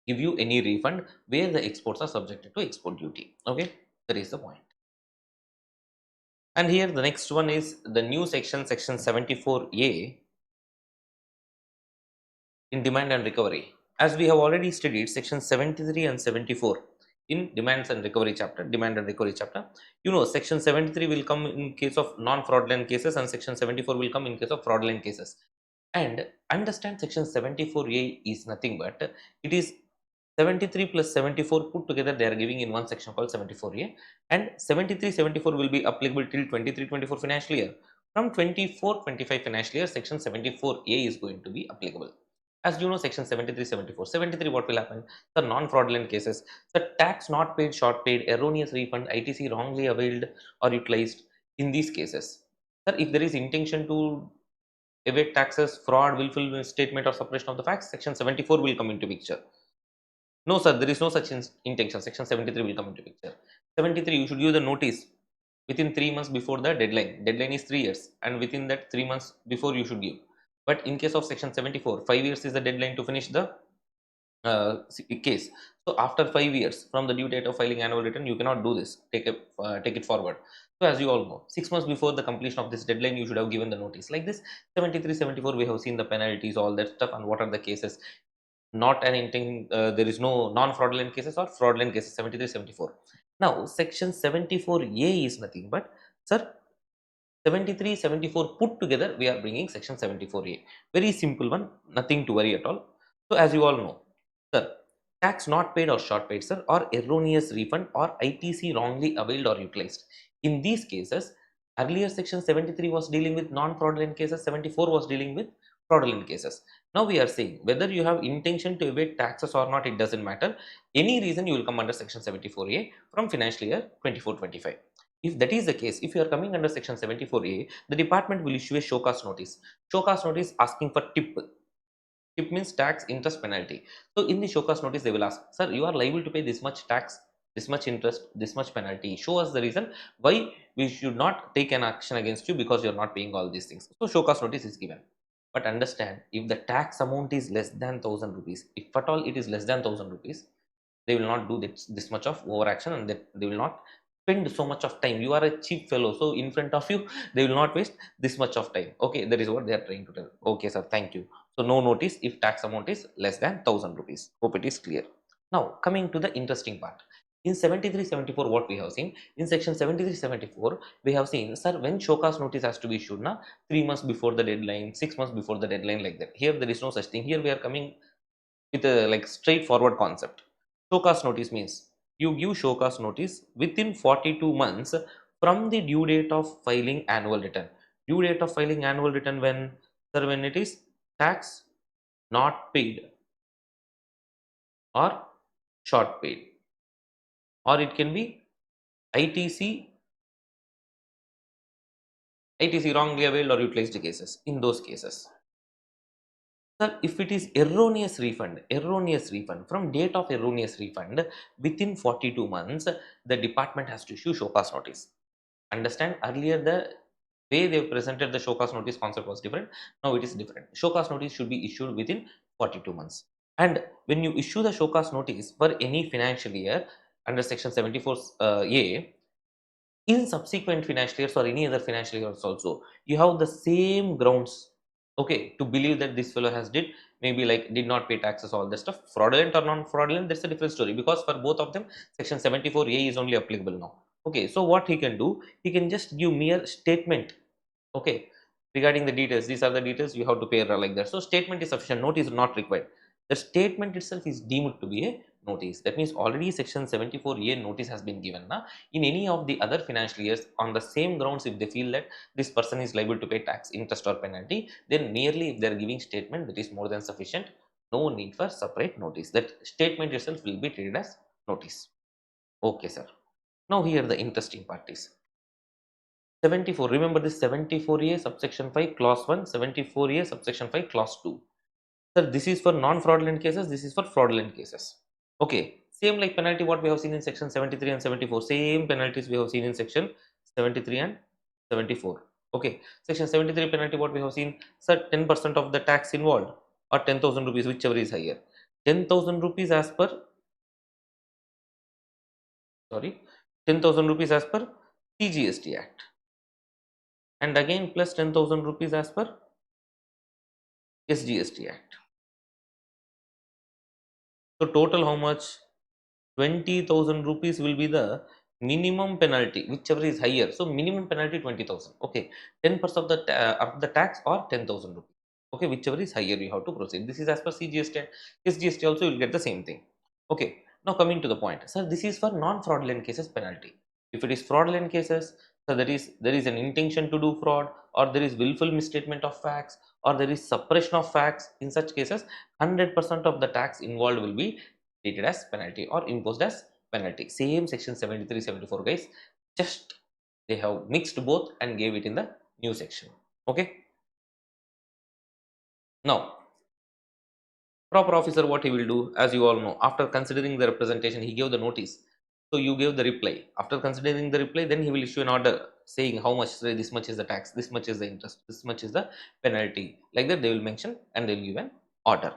give you any refund where the exports are subjected to export duty. Okay, that is the point. And here the next one is the new section, section 74A in demand and recovery. As we have already studied section 73 and 74 in demands and recovery chapter, demand and recovery chapter, you know section 73 will come in case of non-fraudulent cases and section 74 will come in case of fraudulent cases. And understand section 74A is nothing but it is 73 plus 74 put together they are giving in one section called 74A, and 73-74 will be applicable till 23-24 financial year. From 24-25 financial year section 74A is going to be applicable. As you know section 73-74, 73 what will happen? The non-fraudulent cases, the tax not paid, short paid, erroneous refund, ITC wrongly availed or utilized. In these cases, sir, if there is intention to evade taxes, fraud, willful misstatement or suppression of the facts, section 74 will come into picture. No, sir, there is no such intention. Section 73 will come into picture. 73, you should give the notice within 3 months before the deadline. Deadline is 3 years, and within that 3 months before you should give. But in case of section 74, 5 years is the deadline to finish the case. So after 5 years from the due date of filing annual return, you cannot do this. Take it forward. So as you all know, 6 months before the completion of this deadline, you should have given the notice. Like this, 73, 74, we have seen the penalties, all that stuff, and what are the cases. Not an intent, there is no non-fraudulent cases or fraudulent cases, 73, 74. Now, section 74A is nothing but, sir, 73, 74 put together, we are bringing section 74A. Very simple one, nothing to worry at all. So, as you all know, sir, tax not paid or short paid, sir, or erroneous refund or ITC wrongly availed or utilized. In these cases, earlier section 73 was dealing with non-fraudulent cases, 74 was dealing with fraudulent cases. Now we are saying whether you have intention to evade taxes or not, it doesn't matter. Any reason you will come under section 74A from financial year 24-25. If that is the case, if you are coming under section 74A, the department will issue a show cause notice. Show cause notice asking for tip. Tip means tax, interest, penalty. So in the show cause notice, they will ask, sir, you are liable to pay this much tax, this much interest, this much penalty. Show us the reason why we should not take an action against you because you are not paying all these things. So show cause notice is given. But understand, if the tax amount is less than 1000 rupees, if at all it is less than 1000 rupees, they will not do this much of overaction, and they will not spend so much of time. You are a cheap fellow, so in front of you they will not waste this much of time. Okay, that is what they are trying to tell. Okay, sir, thank you. So no notice if tax amount is less than 1000 rupees. Hope it is clear. Now coming to the interesting part, in 73-74 what we have seen, in section 73-74 we have seen, sir, when show cause notice has to be issued now, 3 months before the deadline, 6 months before the deadline, like that. Here there is no such thing. Here we are coming with a like straightforward concept. Show cause notice means you give show cause notice within 42 months from the due date of filing annual return. Due date of filing annual return when, sir, when it is tax not paid or short paid, or it can be ITC, ITC wrongly availed or utilized cases. In those cases, sir, if it is erroneous refund, from date of erroneous refund within 42 months, the department has to issue show cause notice. Understand, earlier the way they presented the show cause notice concept was different. Now it is different. Show cause notice should be issued within 42 months. And when you issue the show cause notice for any financial year under section 74A, in subsequent financial years or any other financial years also, you have the same grounds, okay, to believe that this fellow has did, maybe like did not pay taxes, all this stuff, fraudulent or non-fraudulent, that's a different story, because for both of them section 74A is only applicable now. Okay, so what he can do, he can just give mere statement, okay, regarding the details, these are the details you have to pay, like that. So statement is sufficient, note is not required. The statement itself is deemed to be a notice. That means already section 74A notice has been given now. In any of the other financial years, on the same grounds, if they feel that this person is liable to pay tax, interest or penalty, then merely if they are giving statement, that is more than sufficient. No need for separate notice. That statement itself will be treated as notice. Okay, sir. Now here the interesting part is 74. Remember this 74A subsection 5 clause 1, 74A subsection 5 clause 2. Sir, this is for non-fraudulent cases, this is for fraudulent cases. Okay, same like penalty what we have seen in section 73 and 74. Same penalties we have seen in section 73 and 74. Okay, section 73 penalty what we have seen, sir, 10% of the tax involved or 10,000 rupees, whichever is higher. 10,000 rupees as per, sorry, 10,000 rupees as per CGST Act. And again plus 10,000 rupees as per SGST Act. So total how much? 20,000 rupees will be the minimum penalty, whichever is higher. So minimum penalty 20,000. Okay, 10% of the tax or 10,000 rupees. Okay, whichever is higher you have to proceed. This is as per CGST. SGST also you will get the same thing. Okay, now coming to the point. Sir, this is for non-fraudulent cases penalty. If it is fraudulent cases, so there is an intention to do fraud, or there is willful misstatement of facts, or there is suppression of facts. In such cases, 100% of the tax involved will be treated as penalty or imposed as penalty. Same section 73, 74 guys, just they have mixed both and gave it in the new section. Okay, now proper officer what he will do, as you all know, after considering the representation he gave the notice, so you gave the reply. After considering the reply, then he will issue an order saying how much, say this much is the tax, this much is the interest, this much is the penalty, like that they will mention and they will give an order.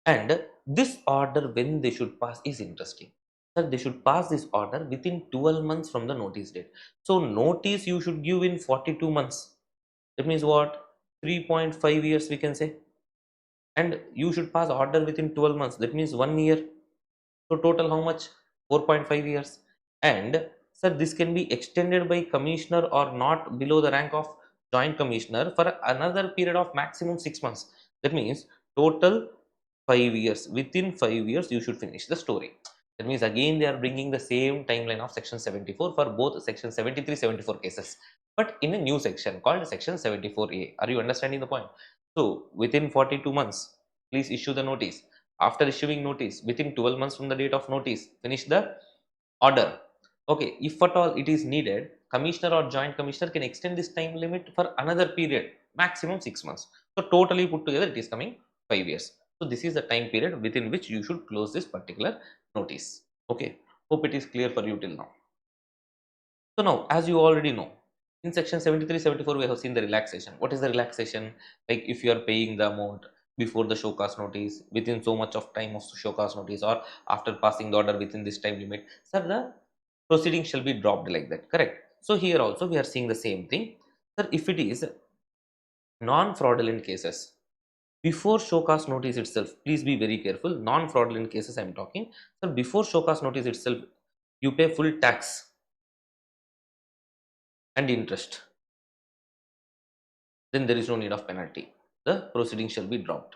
And this order when they should pass is interesting. Sir, they should pass this order within 12 months from the notice date. So notice you should give in 42 months. That means what? 3.5 years we can say. And you should pass order within 12 months. That means 1 year. So total how much? 4.5 years. And sir, this can be extended by commissioner or not below the rank of joint commissioner for another period of maximum 6 months. That means total 5 years. Within 5 years you should finish the story. That means again they are bringing the same timeline of section 74 for both section 73, 74 cases, but in a new section called section 74A. Are you understanding the point? So within 42 months, please issue the notice. After issuing notice, within 12 months from the date of notice, finish the order. Okay, if at all it is needed, commissioner or joint commissioner can extend this time limit for another period, maximum 6 months. So totally put together, it is coming 5 years. So this is the time period within which you should close this particular notice. Okay, hope it is clear for you till now. So now, as you already know, in section 73, 74, we have seen the relaxation. What is the relaxation? Like if you are paying the amount before the show cause notice, within so much of time of show cause notice, or after passing the order within this time limit, sir, the proceeding shall be dropped like that. Correct. So here also we are seeing the same thing. Sir, if it is non-fraudulent cases, before show cause notice itself, please be very careful. Non-fraudulent cases I am talking. So before show cause notice itself, you pay full tax and interest, then there is no need of penalty. The proceeding shall be dropped.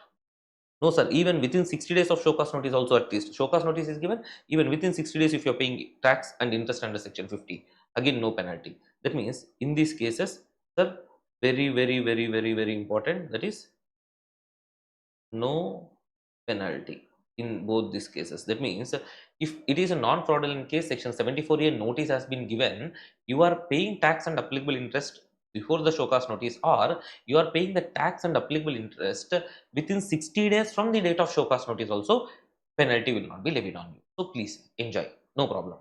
No, sir, even within 60 days of show cause notice, also at least show cause notice is given. Even within 60 days, if you are paying tax and interest under section 50, again no penalty. That means in these cases, sir, very, very, very, very, very important. That is no penalty in both these cases. That means if it is a non-fraudulent case, section 74A notice has been given, you are paying tax and applicable interest before the show cause notice, or you are paying the tax and applicable interest within 60 days from the date of show cause notice also, penalty will not be levied on you. So please enjoy, no problem.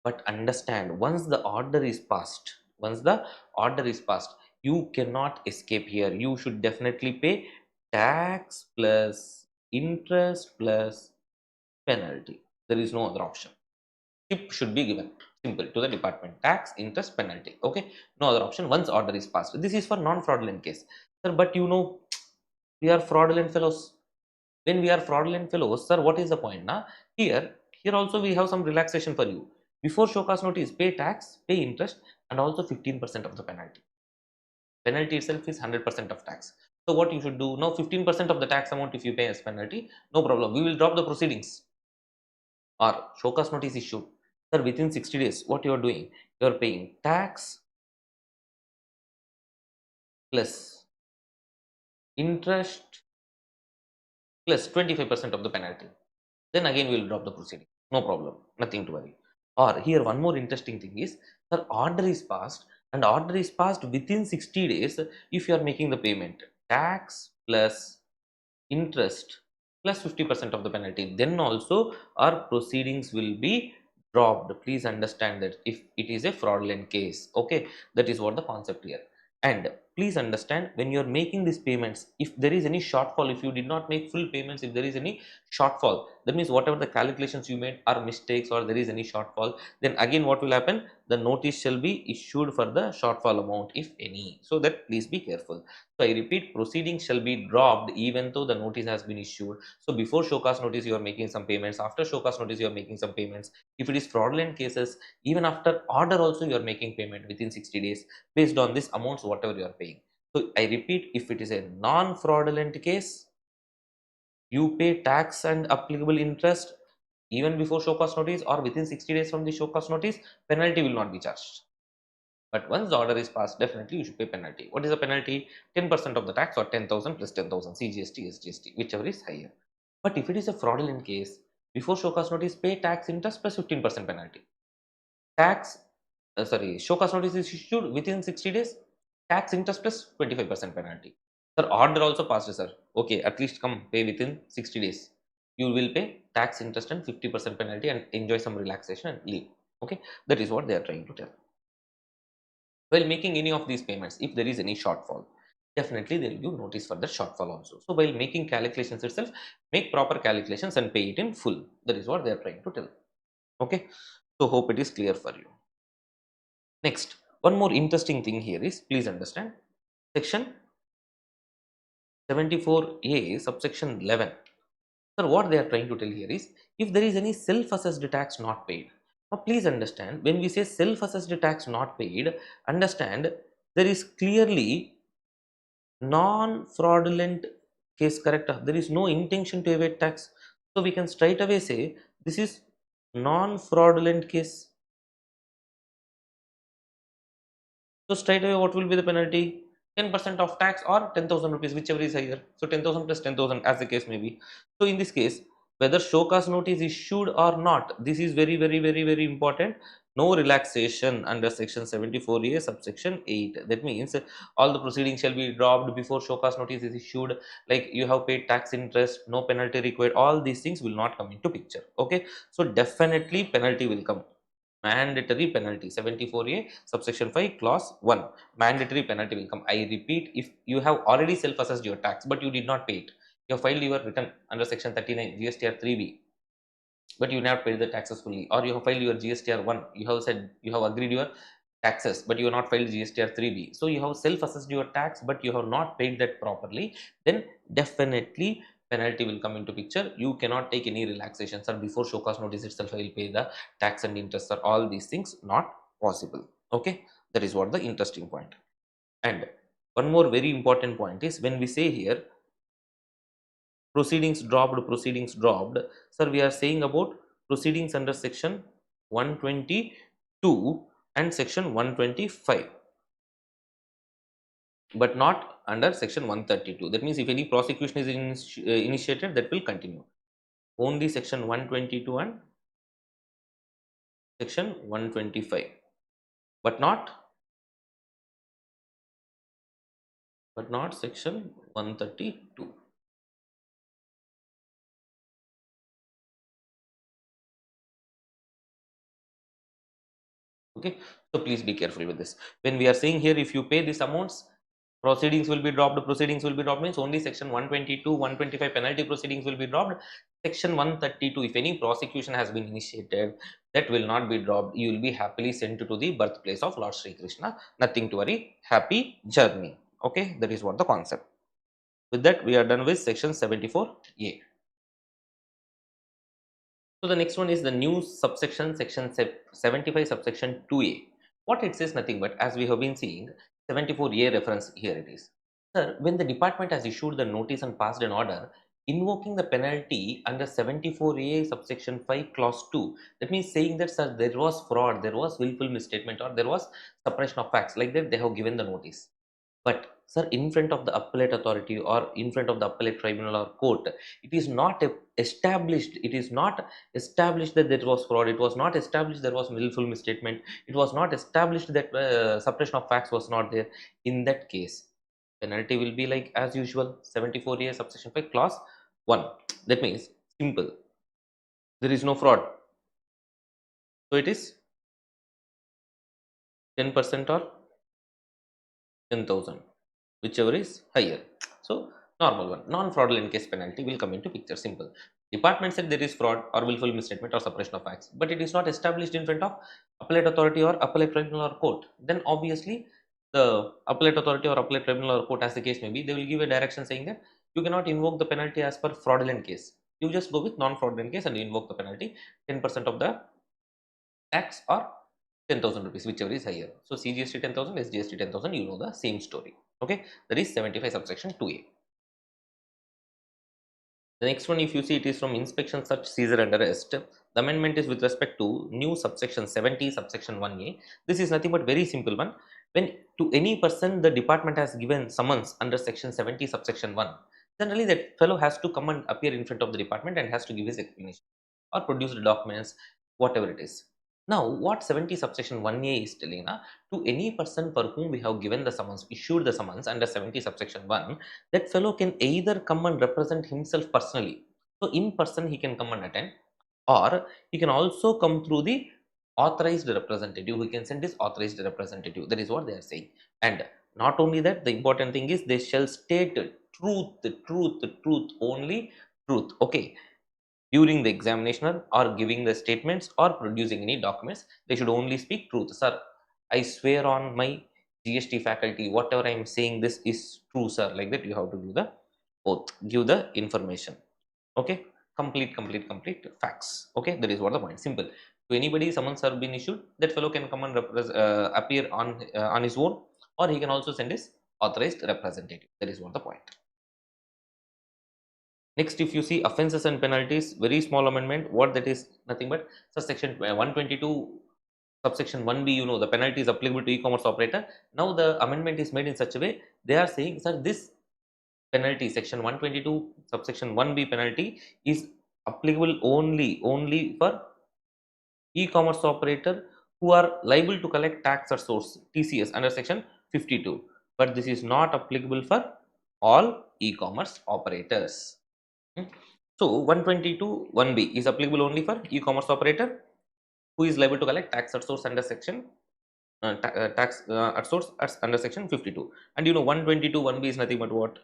But understand, once the order is passed, you cannot escape here. You should definitely pay tax plus interest plus penalty. There is no other option. Tip should be given. Simple to the department. Tax, interest, penalty. Okay. No other option once order is passed. This is for non-fraudulent case. Sir, but you know, we are fraudulent fellows. When we are fraudulent fellows, sir, what is the point? Now, here also we have some relaxation for you. Before show cause notice, pay tax, pay interest, and also 15% of the penalty. Penalty itself is 100% of tax. So what you should do now, 15% of the tax amount if you pay as penalty, no problem. We will drop the proceedings or show cause notice issued. Sir, within 60 days, what you are doing? You are paying tax plus interest plus 25% of the penalty. Then again we will drop the proceeding. No problem, nothing to worry. Or here one more interesting thing is, the order is passed, and order is passed within 60 days if you are making the payment. Tax plus interest plus 50% of the penalty, then also our proceedings will be dropped. Please understand that if it is a fraudulent case, okay, that is what the concept here. And please understand, when you are making these payments, if there is any shortfall, if you did not make full payments, if there is any shortfall, that means whatever the calculations you made are mistakes or there is any shortfall, then again what will happen, the notice shall be issued for the shortfall amount if any. So that please be careful. So I repeat, proceedings shall be dropped even though the notice has been issued. So before show cause notice, you are making some payments. After show cause notice, you are making some payments. If it is fraudulent cases, even after order also you are making payment within 60 days based on this amounts whatever you are paying. So I repeat, if it is a non-fraudulent case, you pay tax and applicable interest even before show cause notice or within 60 days from the show cause notice, penalty will not be charged. But once the order is passed, definitely you should pay penalty. What is the penalty? 10% of the tax or 10,000 plus 10,000 CGST, SGST, whichever is higher. But if it is a fraudulent case, before show cause notice, pay tax interest plus 15% penalty. Tax, show cause notice is issued within 60 days, tax interest plus 25% penalty. Sir, order also passed, sir. Okay, at least come pay within 60 days. You will pay tax interest and 50% penalty and enjoy some relaxation and leave. Okay, that is what they are trying to tell. While making any of these payments, if there is any shortfall, definitely there will be notice for the shortfall also. So while making calculations itself, make proper calculations and pay it in full. That is what they are trying to tell. Okay, so hope it is clear for you. Next, one more interesting thing here is, please understand, section 74A subsection 11. Sir, what they are trying to tell here is, if there is any self-assessed tax not paid. Now please understand, when we say self-assessed tax not paid, understand there is clearly non-fraudulent case, correct? There is no intention to evade tax, so we can straight away say this is non-fraudulent case. So straight away what will be the penalty? 10% of tax or 10,000 rupees, whichever is higher. So 10,000 plus 10,000 as the case may be. So in this case, whether show cause notice issued or not, this is very important. No relaxation under section 74A subsection 8. That means all the proceedings shall be dropped before show cause notice is issued. Like you have paid tax interest, no penalty required. All these things will not come into picture. Okay, so definitely penalty will come. Mandatory penalty, 74A subsection 5 clause 1, mandatory penalty will come. I repeat, if you have already self assessed your tax but you did not pay it, you have filed your return under section 39 GSTR 3B, but you not paid the taxes fully, or you have filed your GSTR 1, you have said you have agreed your taxes but you have not filed GSTR 3B, so you have self assessed your tax but you have not paid that properly, then definitely penalty will come into picture. You cannot take any relaxations, or before show cause notice itself I will pay the tax and interest, or all these things not possible. Okay, that is what the interesting point. And one more very important point is, when we say here proceedings dropped, sir, we are saying about proceedings under section 122 and section 125, but not under section 132. That means if any prosecution is initiated, that will continue. Only section 122 and section 125, but not section 132. Okay, so please be careful with this. When we are saying here, if you pay these amounts, proceedings will be dropped. Proceedings will be dropped means only section 122, 125 penalty proceedings will be dropped. Section 132, if any prosecution has been initiated, that will not be dropped. You will be happily sent to the birthplace of Lord Sri Krishna. Nothing to worry. Happy journey. Okay, that is what the concept. With that, we are done with section 74A. So the next one is the new subsection, section 75 subsection 2A. What it says, nothing but, as we have been seeing, 74A reference, here it is. Sir, when the department has issued the notice and passed an order invoking the penalty under 74A subsection 5 clause 2, that means saying that, sir, there was fraud, there was willful misstatement, or there was suppression of facts, like that they have given the notice. But sir, in front of the appellate authority or in front of the appellate tribunal or court, it is not established. It is not established that there was fraud. It was not established there was willful misstatement. It was not established that suppression of facts was not there. In that case, penalty will be like as usual, 74 years subsection 5 clause 1. That means simple. There is no fraud. So it is 10% or 10,000, whichever is higher. So normal one. Non-fraudulent case penalty will come into picture. Simple. Department said there is fraud or willful misstatement or suppression of facts, but it is not established in front of appellate authority or appellate tribunal or court. Then obviously the appellate authority or appellate tribunal or court, as the case may be, they will give a direction saying that you cannot invoke the penalty as per fraudulent case. You just go with non-fraudulent case and invoke the penalty 10% of the tax or 10,000 rupees, whichever is higher. So CGST 10,000, SGST 10,000, you know the same story. Okay, that is 75 subsection 2A. The next one, if you see, it is from inspection, search, seizure and arrest. The amendment is with respect to new subsection 70 subsection 1A. This is nothing but very simple one. When to any person the department has given summons under section 70 subsection 1, generally that fellow has to come and appear in front of the department and has to give his explanation or produce the documents, whatever it is. Now, what 70 subsection 1A is telling, to any person for whom we have given the summons, issued the summons under 70 subsection 1, that fellow can either come and represent himself personally. So, in person he can come and attend, or he can also come through the authorized representative. He can send his authorized representative. That is what they are saying. And not only that, the important thing is they shall state truth, only truth. Okay, during the examination or giving the statements or producing any documents, they should only speak truth. Sir, I swear on my GST faculty, whatever I am saying this is true, sir. Like that, you have to give the oath, give the information. Okay, complete facts. Okay, that is what the point. Simple. To anybody summons have been issued, that fellow can come and appear on his own, or he can also send his authorized representative. That is what the point. Next, if you see offences and penalties, very small amendment. What that is, nothing but section 122 subsection 1B, you know, the penalty is applicable to e-commerce operator. Now the amendment is made in such a way, they are saying, sir, this penalty, section 122 subsection 1B penalty is applicable only for e-commerce operator who are liable to collect tax at source, TCS, under section 52. But this is not applicable for all e-commerce operators. So 122 1B is applicable only for e-commerce operator who is liable to collect tax at source under section tax at source under section 52. And you know 122 1B is nothing but what?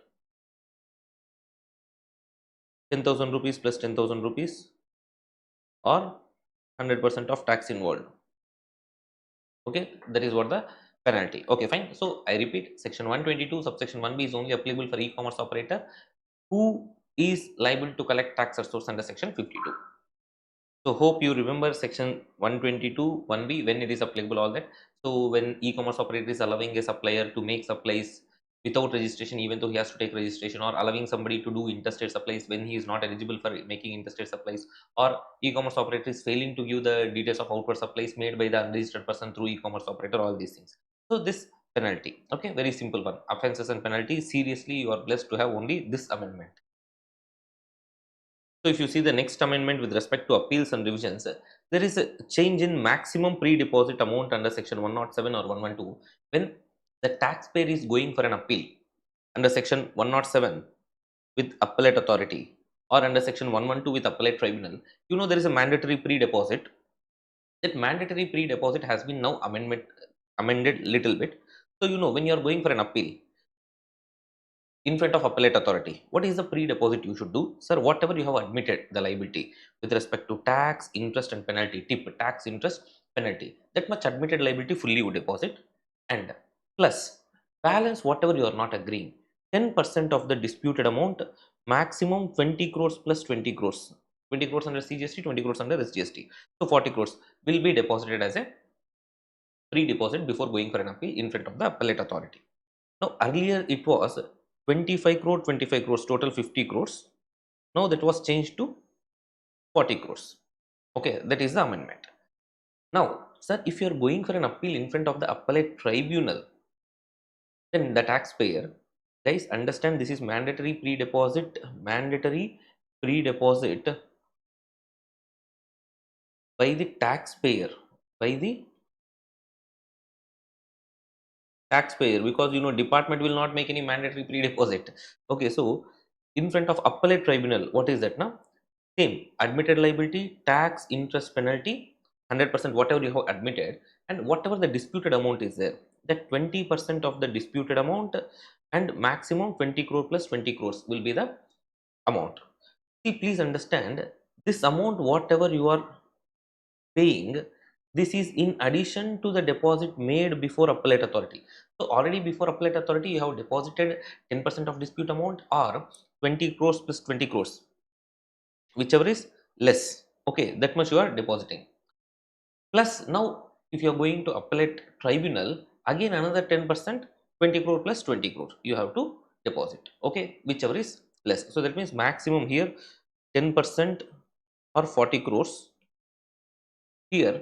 10,000 rupees plus 10,000 rupees or 100% of tax involved. Okay, that is what the penalty. Okay, fine. So I repeat, section 122 subsection 1B is only applicable for e-commerce operator who is liable to collect tax at source under section 52. So hope you remember section 122 1B when it is applicable, all that. So when e-commerce operator is allowing a supplier to make supplies without registration, even though he has to take registration, or allowing somebody to do interstate supplies when he is not eligible for making interstate supplies, or e-commerce operator is failing to give the details of outward supplies made by the unregistered person through e-commerce operator, all these things. So this penalty, okay, very simple one. Offences and penalties, seriously you are blessed to have only this amendment. So if you see the next amendment with respect to appeals and revisions, there is a change in maximum pre-deposit amount under section 107 or 112 when the taxpayer is going for an appeal under section 107 with appellate authority or under section 112 with appellate tribunal. You know, there is a mandatory pre-deposit. That mandatory pre-deposit has been now amended little bit. So you know, when you are going for an appeal in front of appellate authority, what is the pre-deposit you should do? Sir, whatever you have admitted the liability with respect to tax, interest and penalty, tip, tax, interest, penalty, that much admitted liability fully you deposit, and plus balance whatever you are not agreeing, 10% of the disputed amount, maximum 20 crores plus 20 crores. 20 crores under CGST, 20 crores under SGST. So 40 crores will be deposited as a pre-deposit before going for an appeal in front of the appellate authority. Now, earlier it was 25 crore, 25 crores, total 50 crores. Now that was changed to 40 crores. Okay, that is the amendment. Now, sir, if you are going for an appeal in front of the appellate tribunal, then the taxpayer, guys, understand this is mandatory pre-deposit by the taxpayer, by the taxpayer, because department will not make any mandatory pre-deposit. Okay, so in front of appellate tribunal, what is that now? Same admitted liability, tax, interest, penalty, 100% whatever you have admitted, and whatever the disputed amount is there, that 20% of the disputed amount and maximum 20 crore plus 20 crores will be the amount. See, please understand, this amount whatever you are paying, this is in addition to the deposit made before appellate authority. So already before appellate authority you have deposited 10% of dispute amount or 20 crores plus 20 crores, whichever is less. Okay, that much you are depositing. Plus now if you are going to appellate tribunal, again another 10%, 20 crore plus 20 crore you have to deposit. Okay, whichever is less. So that means maximum here 10% or 40 crores. Here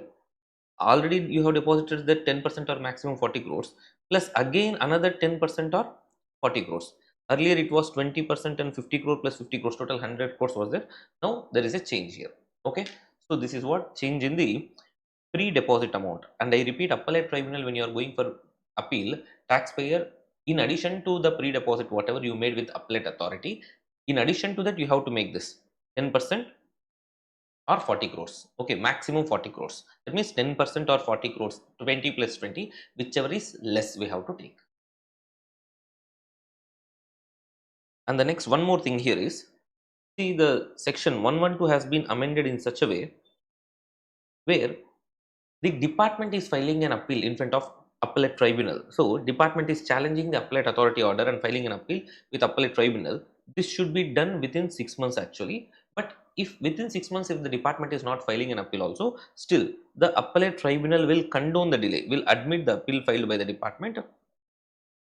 already you have deposited the 10% or maximum 40 crores, plus again another 10% or 40 crores. Earlier it was 20% and 50 crore plus 50 crores, total 100 crores was there. Now there is a change here. Okay, so this is what change in the pre-deposit amount. And I repeat, appellate tribunal, when you are going for appeal, taxpayer, in addition to the pre-deposit whatever you made with appellate authority, in addition to that you have to make this 10% or 40 crores. Okay, maximum 40 crores. That means 10% or 40 crores, 20 plus 20, whichever is less we have to take. And the next one more thing here is, see, the section 112 has been amended in such a way where the department is filing an appeal in front of appellate tribunal. So department is challenging the appellate authority order and filing an appeal with appellate tribunal. This should be done within 6 months actually. But if within 6 months, if the department is not filing an appeal also, still the appellate tribunal will condone the delay, will admit the appeal filed by the department.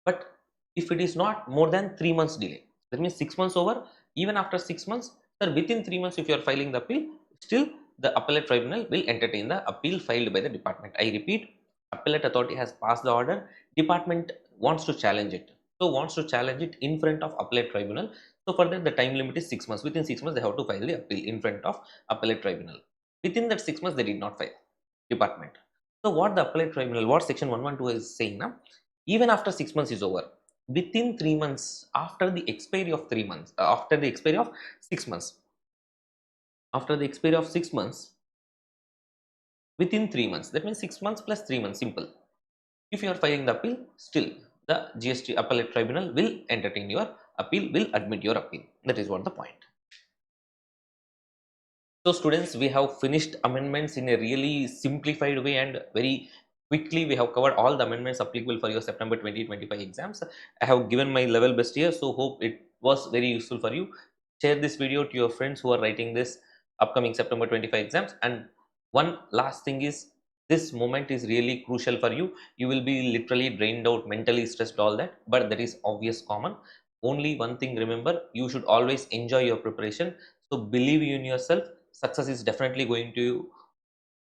But if it is not more than 3 months delay, that means 6 months over, even after 6 months, sir, within 3 months, if you are filing the appeal, still the appellate tribunal will entertain the appeal filed by the department. I repeat, appellate authority has passed the order, department wants to challenge it. So wants to challenge it in front of appellate tribunal. So for that, the time limit is 6 months. Within 6 months, they have to file the appeal in front of appellate tribunal. Within that 6 months, they did not file, department. So what the appellate tribunal, what section 112 is saying now, even after 6 months is over, within 3 months, after the expiry of 3 months, after the expiry of 6 months, after the expiry of 6 months, within 3 months, that means 6 months plus 3 months, simple. If you are filing the appeal, still the GST appellate tribunal will entertain your appeal, will admit your appeal. That is what the point. So students, we have finished amendments in a really simplified way and very quickly. We have covered all the amendments applicable for your September 2025 exams. I have given my level best here, so hope it was very useful for you. Share this video to your friends who are writing this upcoming September 25 exams. And one last thing is, this moment is really crucial for you. You will be literally drained out, mentally stressed, all that, but that is obvious common. Only one thing remember, you should always enjoy your preparation. So believe in yourself, success is definitely going to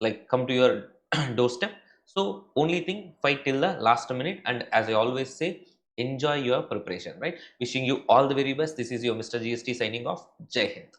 like come to your doorstep. So only thing, fight till the last minute, and as I always say, enjoy your preparation, right? Wishing you all the very best. This is your Mr. GST signing off. Jai Hind.